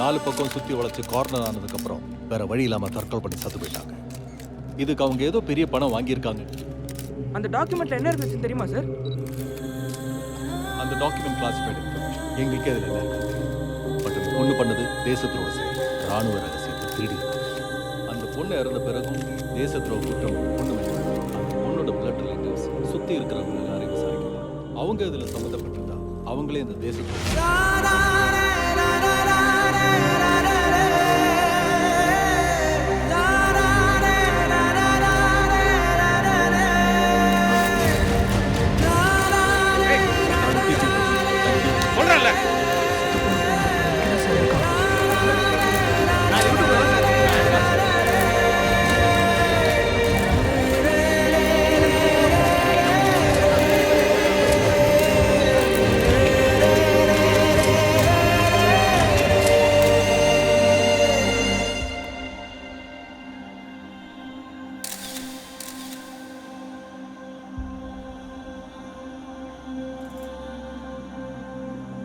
4 பக்கம் சுத்தி உழைச்சு கார்னர் ஆனதுக்கு அப்புறம் வேற வழி இல்லாம தற்கொலை பண்ணி செத்து போயிட்டாங்க. இதுக்கு அவங்க ஏதோ பெரிய பணம் வாங்கியிருக்காங்க. அந்த டாக்குமெண்ட்ல என்ன இருந்துச்சு தெரியுமா சார்? அந்த டாக்குமெண்ட் கிளாசிஃபைடு இன்ஃபர்மேஷன் எங்களுக்கே அதில் என்ன இருக்கு. பட் அந்த பொண்ணு பண்ணது தேச துரோக செயல், ராணுவ ரகசியத்தை திருடி. அந்த பொண்ணு இறந்த பிறகும் தேச துரோக குற்றம் பொண்ணு மேல. அந்த பொண்ணோட பிளட் ரிலேட்டிவ்ஸ் சுத்தி இருக்கிறவங்க எல்லாரையும் விசாரிக்கணும். அவங்க இதில் சம்மந்தப்பட்டிருந்தா அவங்களே இந்த தேச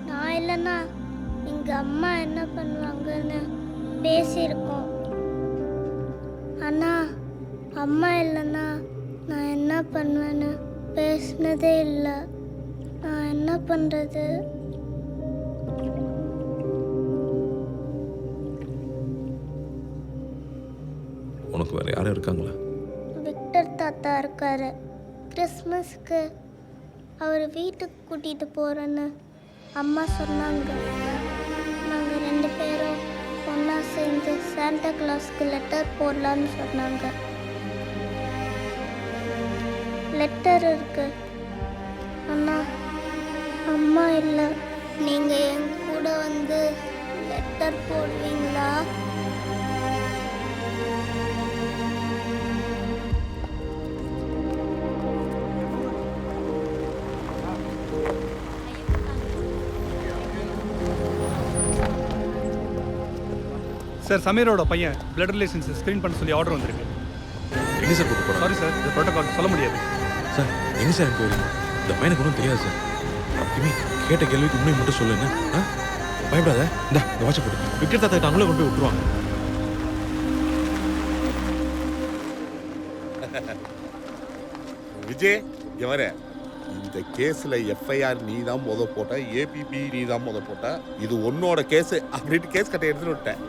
நான் இல்லைன்னா எங்க அம்மா என்ன பண்ணுவாங்கன்னு பேசியிருக்கோம். ஆனா அம்மா இல்லைன்னா நான் என்ன பண்ணுவேன்னு பேசினதே இல்லை. நான் என்ன பண்றது? உனக்கு வேற யாரும் இருக்காங்களா? விக்டர் தாத்தா இருக்காரு. கிறிஸ்மஸ்க்கு அவர் வீட்டுக்கு கூட்டிட்டு போறேன்னு அம்மா சொன்னாங்க. நாங்கள் 2 பேரும் ஒன்றா சேர்ந்து சாண்டா கிளாஸ்க்கு லெட்டர் போடலான்னு சொன்னாங்க. லெட்டர் இருக்கு, ஆனால் அம்மா இல்லை. நீங்கள் என் கூட வந்து லெட்டர் போடுவீங்களா? சார், சமீரோட பையன் பிளட் ரிலேஷன்ஸ் ஸ்க்ரீன் பண்ண சொல்லி ஆர்டர் வந்திருக்கு. எங்கே சார் கூட்டு போகிறோம்? சாரி சார், இந்த ப்ரோட்டோகால் சொல்ல முடியாது. சார் எங்கே சார் என்கொயரி? இந்த பையனுக்கு ஒன்றும் தெரியாது சார். இனி கேட்ட கேள்விக்கு உண்மை மட்டும் சொல்லு. என்ன பயப்படாத. இந்த வாட்ச போட்டு விக்டர் தாத்தா அவங்களே கொண்டு போய் விட்டுருவாங்க. விஜய் இங்க வர. இந்த கேஸ்ல எஃப்ஐஆர் நீ தான் போட்ட, ஏபிபி நீ தான் போட்ட. இது உன்னோட கேஸ் அப்படின்ட்டு கேஸ் கட்டை எடுத்துட்டு விட்டேன்.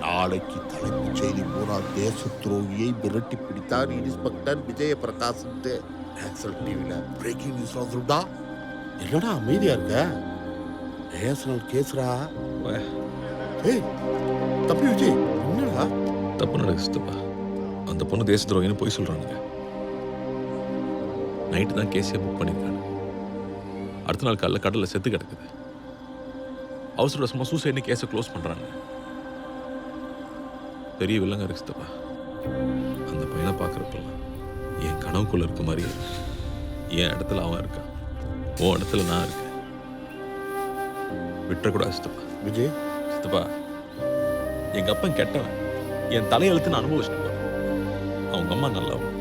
நாளைக்கு தலைப்புச் செய்தி போனா தேச துரோகியை விரட்டி பிடித்தார் இன்ஸ்பெக்டர் விஜய பிரகாஷ். நேஷனல் டிவில பிரேக்கிங் நியூஸ் வந்துட்டா. என்னடா அமைதியா இருக்க? நேஷனல் கேஸ்ரா. ஏய் தம்பி விஜய், என்னடா தப்பு நடக்குதுப்பா? அந்த பொண்ணு தேச துரோகின்னு போய் சொல்றானுங்க. நைட்டு தான் கேஸே புக் பண்ணியிருக்காங்க. அடுத்த நாள் காலைல கடலில் செத்து கிடக்குது. அவசர அவசரமாக சூசைட்னு கேஸை க்ளோஸ் பண்ணுறாங்க. பெரிய வில்லங்க இருக்குதுப்பா. அந்த பையனை பார்க்குறப்பெல்லாம் என் கனவுக்குள்ளே இருக்க மாதிரி என் இடத்துல அவன் இருக்கான், உன் இடத்துல நான் இருக்கேன். விட்டுறக்கூடாது சித்தப்பா. விஜய் சித்தப்பா, எங்கள் அப்பன் கெட்டவன், என் தலையெழுத்து நான் அனுபவிச்சிட்டேன். அவங்க அம்மா நல்லவன்.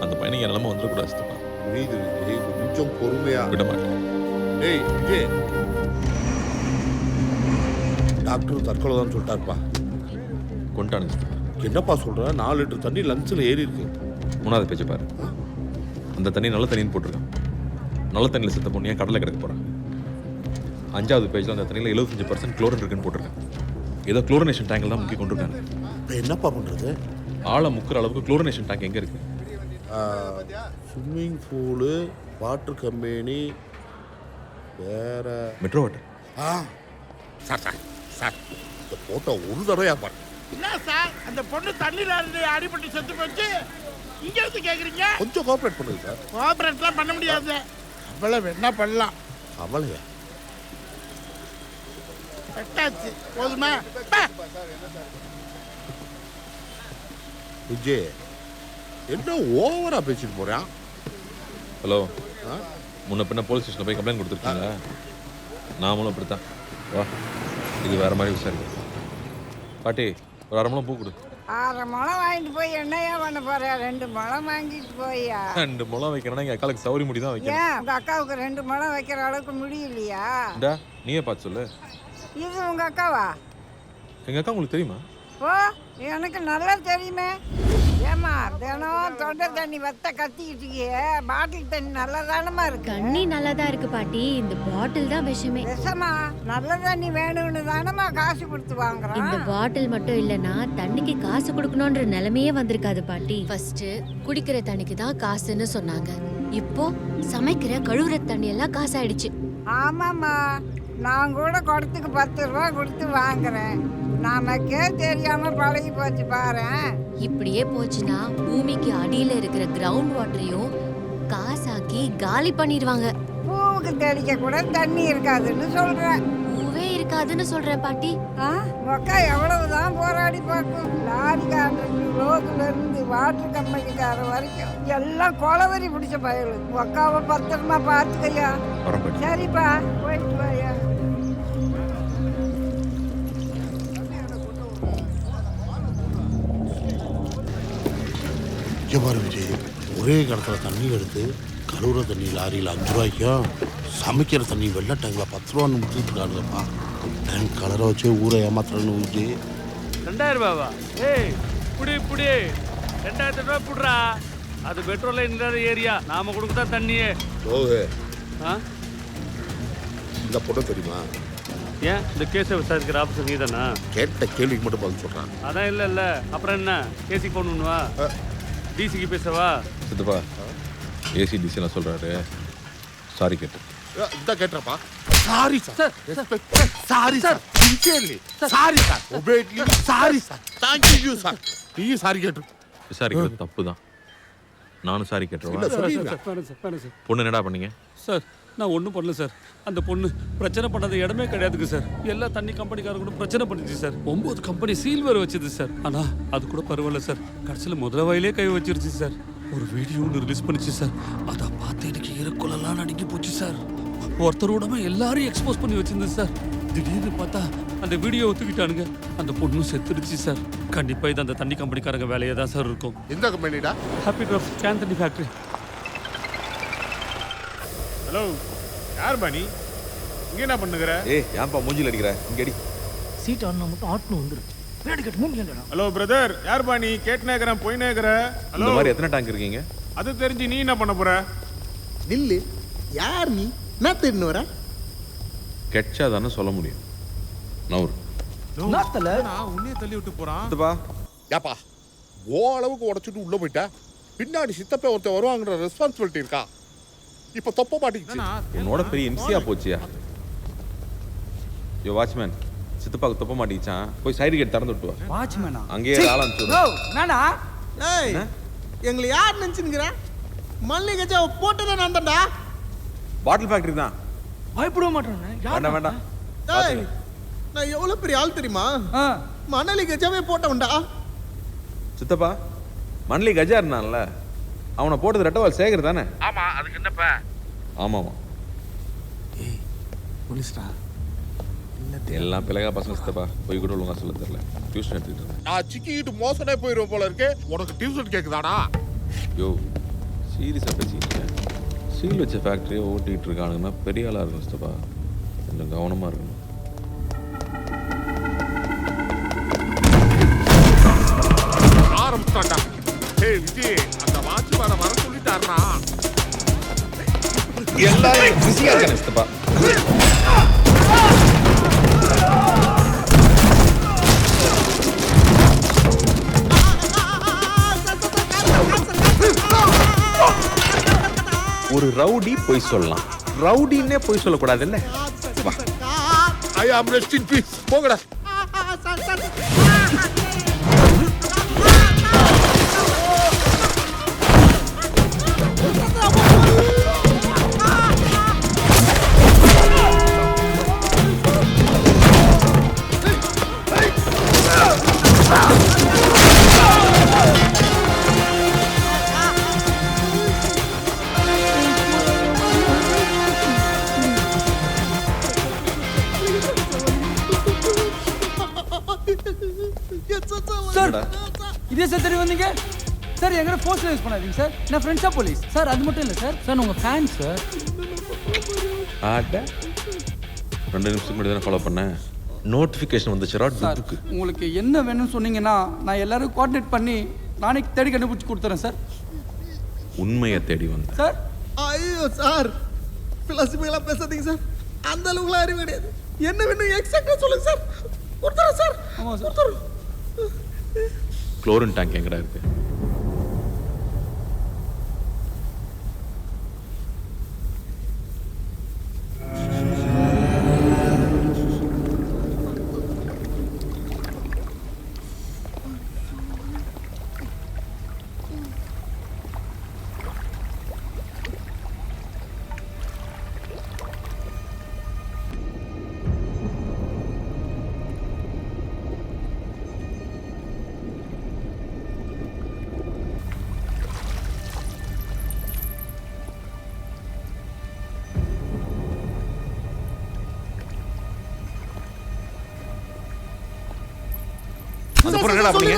அந்த பையனுக்கு என் நிலமை வந்துடக்கூடாது சித்தப்பா. கொஞ்சம் பொறுமையா விட மாட்டேன். ஏய் விஜய், டாக்டர் தற்கொலை தான் சொல்லிட்டாருப்பா. கொண்டானுங்க சித்தப்பா. என்னப்பா சொல்ற? 4 லிட்டர் தண்ணி லங்ஸில் ஏறி இருக்கு. 3வது பேச்சு பாரு. அந்த தண்ணி நல்ல தண்ணின்னு போட்டிருக்கான். நல்ல தண்ணியில் செத்த பொண்ணு ஏன் கடலை கிடக்க போகிறான்? 5வது பேஜில் அந்த தண்ணியில் 75% குளோரின் இருக்குன்னு போட்டிருக்கேன். ஏதோ குளோரினேஷன் டேங்கில் தான் முக்கி கொண்டிருக்காங்க. இப்போ என்னப்பா பண்ணுறது? ஆழம் முக்கிற அளவுக்கு குளோரினேஷன் டேங்க் எங்கே இருக்கு? ஸ்விம்மிங் பூலு, வாட்டர் கம்பெனி, வேற metro water. Sir sir sir, இந்த போட்டோ ஒரு தடவையா பாரு. என்ன சார், அந்த பொண்ணு தண்ணியில் அடிபட்டு செத்து போச்சு. இங்கே வந்து கேட்குறீங்க? கொஞ்சம் கோஆப்ரேட் பண்ணுங்க சார். கோஆப்ரேட்லாம் பண்ண முடியாது. அவளை என்ன பண்ணலாம்? அவளையா? கட்டாச்சு, போதுமா? விஜய், என்ன ஓவரா பேசிட்டு போறான்? ஹலோ, முன்ன பின்ன போலீஸ் ஸ்டேஷனில் போய் கம்ப்ளைண்ட் கொடுத்துருக்கீங்களா? நாமளும் அப்படித்தான். வா, இது வேற மாதிரி விசாரிக்கும். பாட்டி ஒரு 1/2 முழம் பூ கொடு. 6 முழம் வாங்கிட்டு போய் என்னையா பண்ண போற? 2 முழம் வாங்கிட்டு போயா? 2 முழம் வைக்கிறேன்னா எங்கள் அக்காளுக்கு சௌரி முடி தான் வைக்கணும். ஏன் உங்க அக்காவுக்கு 2 முழம் வைக்கிற அளவுக்கு முடியலையா? இந்தா நீயே பார்த்து சொல்லு. இது உங்க அக்காவா? எங்கள் அக்கா உங்களுக்கு தெரியுமா? ஓ, எனக்கு நல்லா தெரியுமே. ஏமா தினம் தொண்டை தண்ணி வத்த கத்திக்கிட்டீங்க, பாட்டில் தண்ணி நல்லா தானமா இருக்கு? தண்ணி நல்லா தான் இருக்கு பாட்டி, இந்த பாட்டில் தான் விஷமே. விஷமா? நல்ல தண்ணி வேணும்னு தானமா காசு கொடுத்து வாங்குறோம். இந்த பாட்டில் மட்டும் இல்லனா தண்ணிக்கு காசு கொடுக்கணும்ன்ற நிலைமையே வந்திருக்காது பாட்டி. ஃபர்ஸ்ட் குடிக்கிற தண்ணிக்கு தான் காசுன்னு சொன்னாங்க, இப்போ சமைக்கிற கழுவுற தண்ணி எல்லாம் காசாயிடுச்சு. ஆமாம்மா, நான் கூட குடத்துக்கு 10 ரூபா கொடுத்து வாங்குறேன். நமக்கே தெரியாம பழகி போச்சு பாரு. இப்படியே போச்சுன்னா பூமிக்கு அடியில இருக்கிற கிரவுண்ட் வாட்டரையும் காசாக்கி காலி பண்ணிடுவாங்க. பூவுக்கு தெளிக்க கூட தண்ணி இருக்காதுன்னு சொல்றேன். பூவே இருக்காதுன்னு சொல்றேன் பாட்டி. மக்கா எவ்வளவுதான் போராடி பார்க்கும். லாரிக்காரன் ரோட்ல இருந்து வாட்டர் கம்பெனிக்கார வரைக்கும் எல்லாம் கொலவரி பிடிச்ச பயலு. மக்காவை பத்திரமா பார்த்துக்கையா. சரிப்பா, போயிட்டு வாயா. பாரு விஜய், ஒரே இடத்துல தண்ணி எடுத்து கழுவுற தண்ணி லாரியில் 5 ரூபாய்க்கும், சமைக்கிற தண்ணி வெள்ளை டேங்கில் 10 ரூபான்னு விட்டுட்டு இருக்காருப்பா. டேங்க் கலரை வச்சு ஊரை ஏமாத்துறன்னு விஜய். 2000 ரூபாவா? ஏய் புடி 2000 ரூபா புடுறா. அது பெட்ரோல் இல்லாத ஏரியா, நாம கொடுக்குறதா தண்ணியே. ஓஹே, இந்த பொண்ணு தெரியுமா? ஏன் இந்த கேஸை விசாரிக்கிற ஆஃபீஸர் நீ தானா? கேட்ட கேள்விக்கு மட்டும் பதில் சொல்கிறான். அதான் இல்லை அப்புறம் என்ன கேஸுக்கு ஃபோன் பண்ணுவா? டிசிக்கு பேசவா? சித்தப்பா ஏசிடிசி நான் சொல்கிறாரு, சாரி கேட்டு. இந்த கேட்டப்பா. Sorry sir, sorry sir, sincerely sorry sir, obediently sorry sir, thank you sir. நீ சாரி கேட்டு. விசாரிக்கிறது தப்பு தான், நானும் சாரி கேட்டுருவேன். சார் பொண்ணு என்னடா பண்ணீங்க? சார் நான் ஒன்றும் பண்ணல சார். அந்த பொண்ணு பிரச்சனை பண்ணாத இடமே கிடையாதுங்க சார். எல்லா தண்ணி கம்பெனிக்காரங்க கூட பிரச்சனை பண்ணிச்சு சார். 9 கம்பெனி சீல் வேறு வச்சுது சார். ஆனால் அது கூட பரவாயில்ல சார். கடைசியில் முதலவாயிலே கை வச்சிருச்சு சார். ஒரு வீடியோ ஒன்று ரிலீஸ் பண்ணிச்சு சார். அதை பார்த்து எனக்கு ஈரக்குழலாம் நடுங்கி போச்சு சார். ஒருத்தரோடமே எல்லாரையும் எக்ஸ்போஸ் பண்ணி வச்சிருந்தது சார். திடீர்னு பார்த்தா அந்த வீடியோ ஒத்துக்கிட்டானுங்க. அந்த பொண்ணும் செத்துடுச்சு சார். கண்டிப்பாக இது அந்த தண்ணி கம்பெனிக்காரங்க வேலையே தான் சார் இருக்கும். எந்த கம்பெனிடா? ஹாப்பி ட்ராப் கேன் தண்ணி ஃபேக்ட்ரி. ஹலோ, யார் பாணி? இங்கே என்ன பண்ணுகிற? ஏய் ஏன்பா மூஞ்சில் அடிக்கிற? இங்கே அடி. சீட் ஆனா மட்டும் ஆட்டணும் வந்துரு. பேடி கட் மூஞ்சில அடிடா. ஹலோ பிரதர், யார் பாணி? கேட்னேக்கறேன், போயினேக்கற. ஹலோ, இந்த மாதிரி எத்தனை டேங்க் இருக்கீங்க? அது தெரிஞ்சு நீ என்ன பண்ண போற? நில்லு. யார் நீ? நான் தேடின்னு வரேன். கெட்சா தானே சொல்ல முடியும். நவுர் நாத்தல நான் உன்னைய தள்ளி விட்டு போறான். சித்தப்பா ஏப்பா ஓ அளவுக்கு உடைச்சிட்டு உள்ள போயிட்டா, பின்னாடி சித்தப்பா ஒருத்தர் வருவாங்கன்ற ரெஸ்பான்சிபிலிட்டி இருக்கா? இப்போ தொப்ப மாட்டிக்கிச்சு. உன்னோட பெரிய இம்சியா போச்சியா? யோ வாட்ச்மேன், சித்தப்பாக்கு தொப்ப மாட்டிக்கிச்சான், போய் சைடு கேட் திறந்து விட்டு வா. வாட்ச்மேனா? அங்கேயே ஆளம் சொல்லு. நானா? ஏய், எங்களை யார் நினைச்சுங்கற? மல்லிகை ஜாவ போட்டதே நான் தான்டா. பாட்டில் ஃபேக்டரி தான். பயப்பட மாட்டேன். வேண்டாம் வேண்டாம். ஏய், நான் எவ்வளவு பெரிய ஆள் தெரியுமா? மணலி கஜாவே போட்டவன்டா. சித்தப்பா மணலி கஜா இருந்தான்ல, அவனை போட்டது ரெட்டவால் சேகர் தானே? ஆமா, அதுக்கு என்னப்பா? ஆமாமா. ஏய் போலீஸ்டா. எல்லாம் பிள்ளைங்க பசங்க சித்தப்பா, போய் கூட ஒழுங்கா சொல்ல தெரியல. டியூஷன் எடுத்துக்கிட்டு இருக்கேன். நான் சிக்கிட்டு மோசனே போயிடுவோம் போல இருக்கு. உனக்கு டியூஷன் கேக்குதாடா? யோ சீரியஸாக பேசிக்கிட்டு சீல் வச்ச ஃபேக்ட்ரியை ஓட்டிகிட்டு இருக்கானுங்கன்னா பெரிய ஆளாக இருக்கும் சித்தப்பா, கொஞ்சம் கவனமாக இருக்கணும். ஆரம்பிச்சாண்டா. ஏய் விஜய், அந்த வாட்ச் வர சொல்லிட்டாருனா எல்லாரும் பிஸியாக இருக்கானே சித்தப்பா. ஒரு ரவுடி போய் சொல்லலாம், ரவுடின்னே போய் சொல்லக்கூடாது இல்ல? ஐ ஆம் ரெஸ்ட் இன் பீஸ். போங்கடா. சார் இதே சார் தெரிய வந்தீங்க சார் எங்களை ஃபோர்ஸ்ல யூஸ் பண்ணாதீங்க சார் நான் ஃப்ரெண்ட்ஸா போலீஸ் சார் அது மட்டும் இல்லை சார் சார் உங்கள் ஃபேன் சார் ஆட 2 நிமிஷத்துக்கு முன்னாடி தான் ஃபாலோ பண்ணேன் நோட்டிஃபிகேஷன் வந்துச்சுரா டுக்கு உங்களுக்கு என்ன வேணும்னு சொன்னீங்கன்னா நான் எல்லாரும் கோஆர்டினேட் பண்ணி நானே தேடி கண்டுபிடிச்சி கொடுத்துறேன் சார் உண்மையை தேடி வந்தேன் சார் ஐயோ சார் பிளாஸ்டிக்லாம் பேசாதீங்க சார் அந்த அளவுக்குலாம் அறிவு கிடையாது என்ன வேணும் எக்ஸாக்டா சொல்லுங்க சார் கொடுத்துறேன் சார் ஆமாம் சார் கொடுத்துறேன் குளோரின் டேங்க் எங்கடா இருக்கு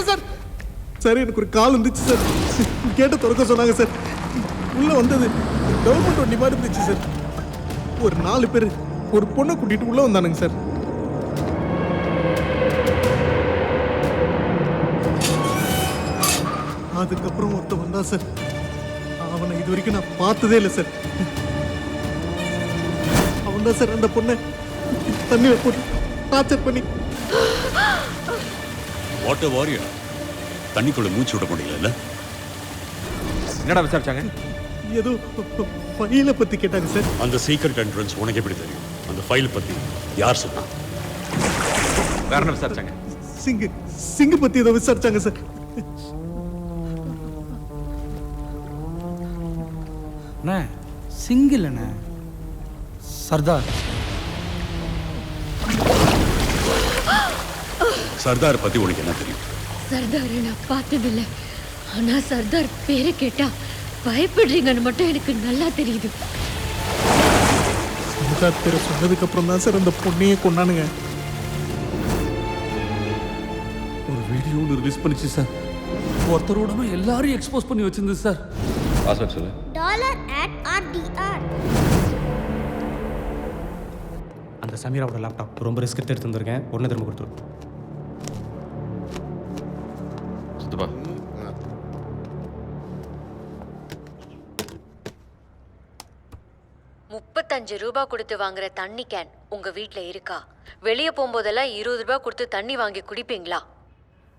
சார் சார் எனக்கு ஒரு கால் வந்துச்சு சார் கேட்ட திறக்க சொன்னாங்க சார் உள்ள வந்தது கவர்மெண்ட் வண்டி மாதிரி இருந்துச்சு சார் ஒரு 4 பேர் ஒரு பொண்ணை கூட்டிட்டு உள்ள வந்தானுங்க சார் அதுக்கப்புறம் ஒருத்த வந்தா சார் அவனை இது வரைக்கும் நான் பார்த்ததே இல்லை சார் அவன் தான் சார் அந்த பொண்ணை தண்ணியில போட்டு டார்ச்சர் பண்ணி வாட்டர் வாரியர் தண்ணிக்குள்ள மூச்சு விட முடியல என்னடா விசாரிச்சாங்க ஏதோ ஃபைலை பத்தி கேட்டாங்க சார் அந்த சீக்ரெட் என்ட்ரன்ஸ் உனக்கு எப்படி தெரியும் அந்த ஃபைல் பத்தி யார் சொன்னா வேற என்ன விசாரிச்சாங்க சிங்கு பத்தி ஏதோ விசாரிச்சாங்க சார் அண்ணா சிங்கிள் அண்ணா சர்தார் சர்தார் பத்தி உனக்கு என்ன தெரியும் சர்தாரை நான் பார்த்ததில்லை ஆனா சர்தார் பேரை கேட்டா பயப்படுறீங்கன்னு மட்டும் எனக்கு நல்லா தெரியுது சர்தார் பேரை சொன்னதுக்கு அப்புறம் தான் சார் அந்த பொண்ணையே கொண்டானுங்க ஒரு வீடியோ ஒன்று ரிலீஸ் பண்ணிச்சு சார் ஒருத்தரோட எல்லாரையும் எக்ஸ்போஸ் பண்ணி வச்சிருந்தது சார் பாஸ்வேர்ட் சொல்லு $@RDR அந்த சமீராவோட லேப்டாப் ரொம்ப ரிஸ்க் எடுத்து வந்திருக்கேன் உடனே திரும்ப கொடுத்துரும் சுத்துப்பா 35 ரூபாய் கொடுத்து வாங்குற தண்ணி கேன் உங்க வீட்ல இருக்கா? வெளியே போகும்போதெல்லாம் 20 ரூபாய் கொடுத்து தண்ணி வாங்கி குடிப்பீங்களா?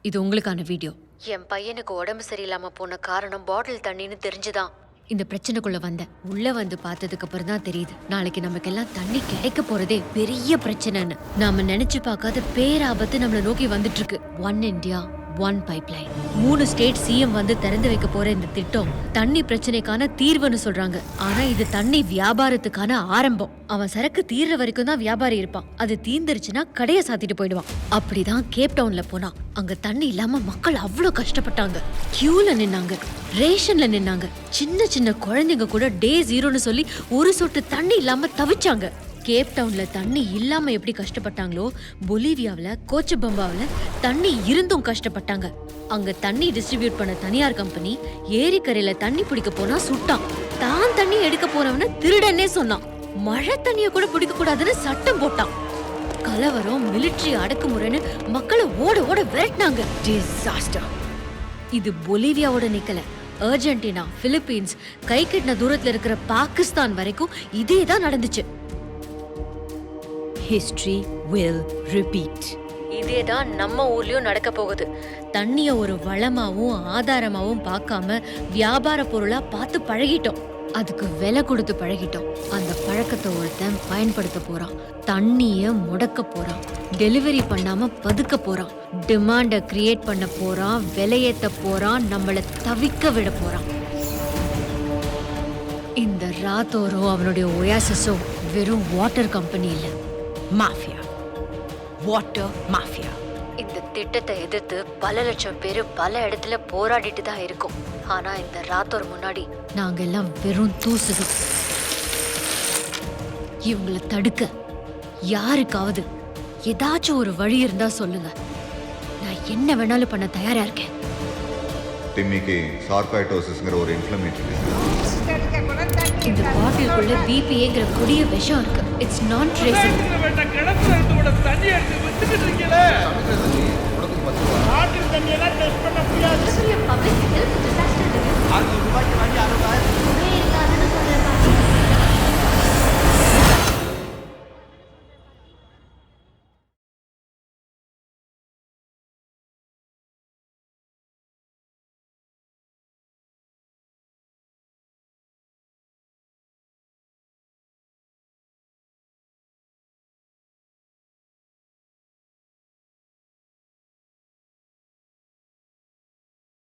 இது உங்களுக்கான வீடியோ. என் பையனுக்கு உடம்பு சரியில்லாம போன காரணம் பாட்டில் தண்ணின்னு தெரிஞ்சுதான் இந்த பிரச்சனைக்குள்ள வந்தேன். உள்ள வந்து பார்த்ததுக்கு அப்புறம் தான் தெரியுது நாளைக்கு நமக்கெல்லாம் தண்ணி கிடைக்க போறதே பெரிய பிரச்சனைன்னு. நாம நினைச்சு பார்க்காத பேராபத்து நம்மளை நோக்கி வந்துட்டு இருக்கு. One India one pipeline. 3 state CM வந்து திறந்து வைக்க போற இந்த திட்டம் தண்ணி பிரச்சனைக்கான தீர்வுன்னு சொல்றாங்க. ஆனா இது தண்ணி வியாபாரத்துக்கான ஆரம்பம். அவன் சரக்கு தீர்ற வரைக்கும் தான் வியாபாரி இருப்பான். அது தீர்ந்துருச்சுன்னா கடையை சாத்திட்டு போயிடுவான். அப்படிதான் கேப் டவுன்ல போனா அங்க தண்ணி இல்லாம மக்கள் அவ்வளவு கஷ்டப்பட்டாங்க. கியூல நின்னாங்க, ரேஷன்ல நின்னாங்க. சின்ன சின்ன குழந்தைங்க கூட டே 0ன்னு சொல்லி ஒரு சொட்டு தண்ணி இல்லாம தவிச்சாங்க. கேப் டவுன்ல தண்ணி இல்லாம எப்படி கஷ்டப்பட்டாங்களோ பொலிவியாவில் கோச்சபம்பாவில் தண்ணி இருந்தும் கஷ்டப்பட்டாங்க. அங்க தண்ணி டிஸ்ட்ரிபியூட் பண்ண தனியார் கம்பெனி ஏரிக்கரையில தண்ணி பிடிக்க போனா சுட்டான். தான் தண்ணி எடுக்க போனவன திருடனே சொன்னான். மழை தண்ணிய கூட பிடிக்க கூடாதுன்னு சட்டம் போட்டான். கலவரம், மிலிட்டரி அடக்குமுறைன்னு மக்களை ஓட ஓட விரட்டினாங்க. டிசாஸ்டர். இது பொலிவியாவோட நிக்கல. அர்ஜென்டினா, பிலிப்பீன்ஸ், கை கட்டின தூரத்துல இருக்கிற பாகிஸ்தான் வரைக்கும் இதே தான் நடந்துச்சு. History will repeat. இதேதான் நம்ம ஊர்லயும் நடக்க போகுது. தண்ணிய ஒரு வளமாவும் ஆதாரமாவும் பார்க்காம வியாபார பொருளா பார்த்து பழகிட்டோம். அதுக்கு விலை கொடுத்து பழகிட்டோம். அந்த பழக்கத்தை ஒருத்தன் பயன்படுத்த போறான். தண்ணிய முடக்க போறான். டெலிவரி பண்ணாம பதுக்க போறான். டிமாண்ட கிரியேட் பண்ண போறான். விலையேத்த போறான். நம்மள தவிக்க விட போறான். இந்த ராத்தோரோ அவனுடைய ஒயாசிஸோ வெறும் வாட்டர் கம்பெனி இல்ல, மாஃபியா. Water mafia. இந்த திட்டத்தை எதிர்த்து பல லட்சம் பேர் பல இடத்துல போராடிட்டு தான் இருக்கும். ஆனா இந்த ராத்தோர் முன்னாடி நாங்க எல்லாம் வெறும் தூசுகள். இவங்களை தடுக்க யாருக்காவது ஏதாச்சும் ஒரு வழி இருந்தா சொல்லுங்க. நான் என்ன வேணாலும் பண்ண தயாரா இருக்கேன். டிம்மிக்கு சார்காய்டோசிஸ்ங்கிற ஒரு இன்ஃப்ளமேட்டரி. இந்த பாட்டிலுக்குள்ள பிபிஏங்கிற கொடிய விஷம் இருக்கு. இட்ஸ் நான் ட்ரேசபிள்.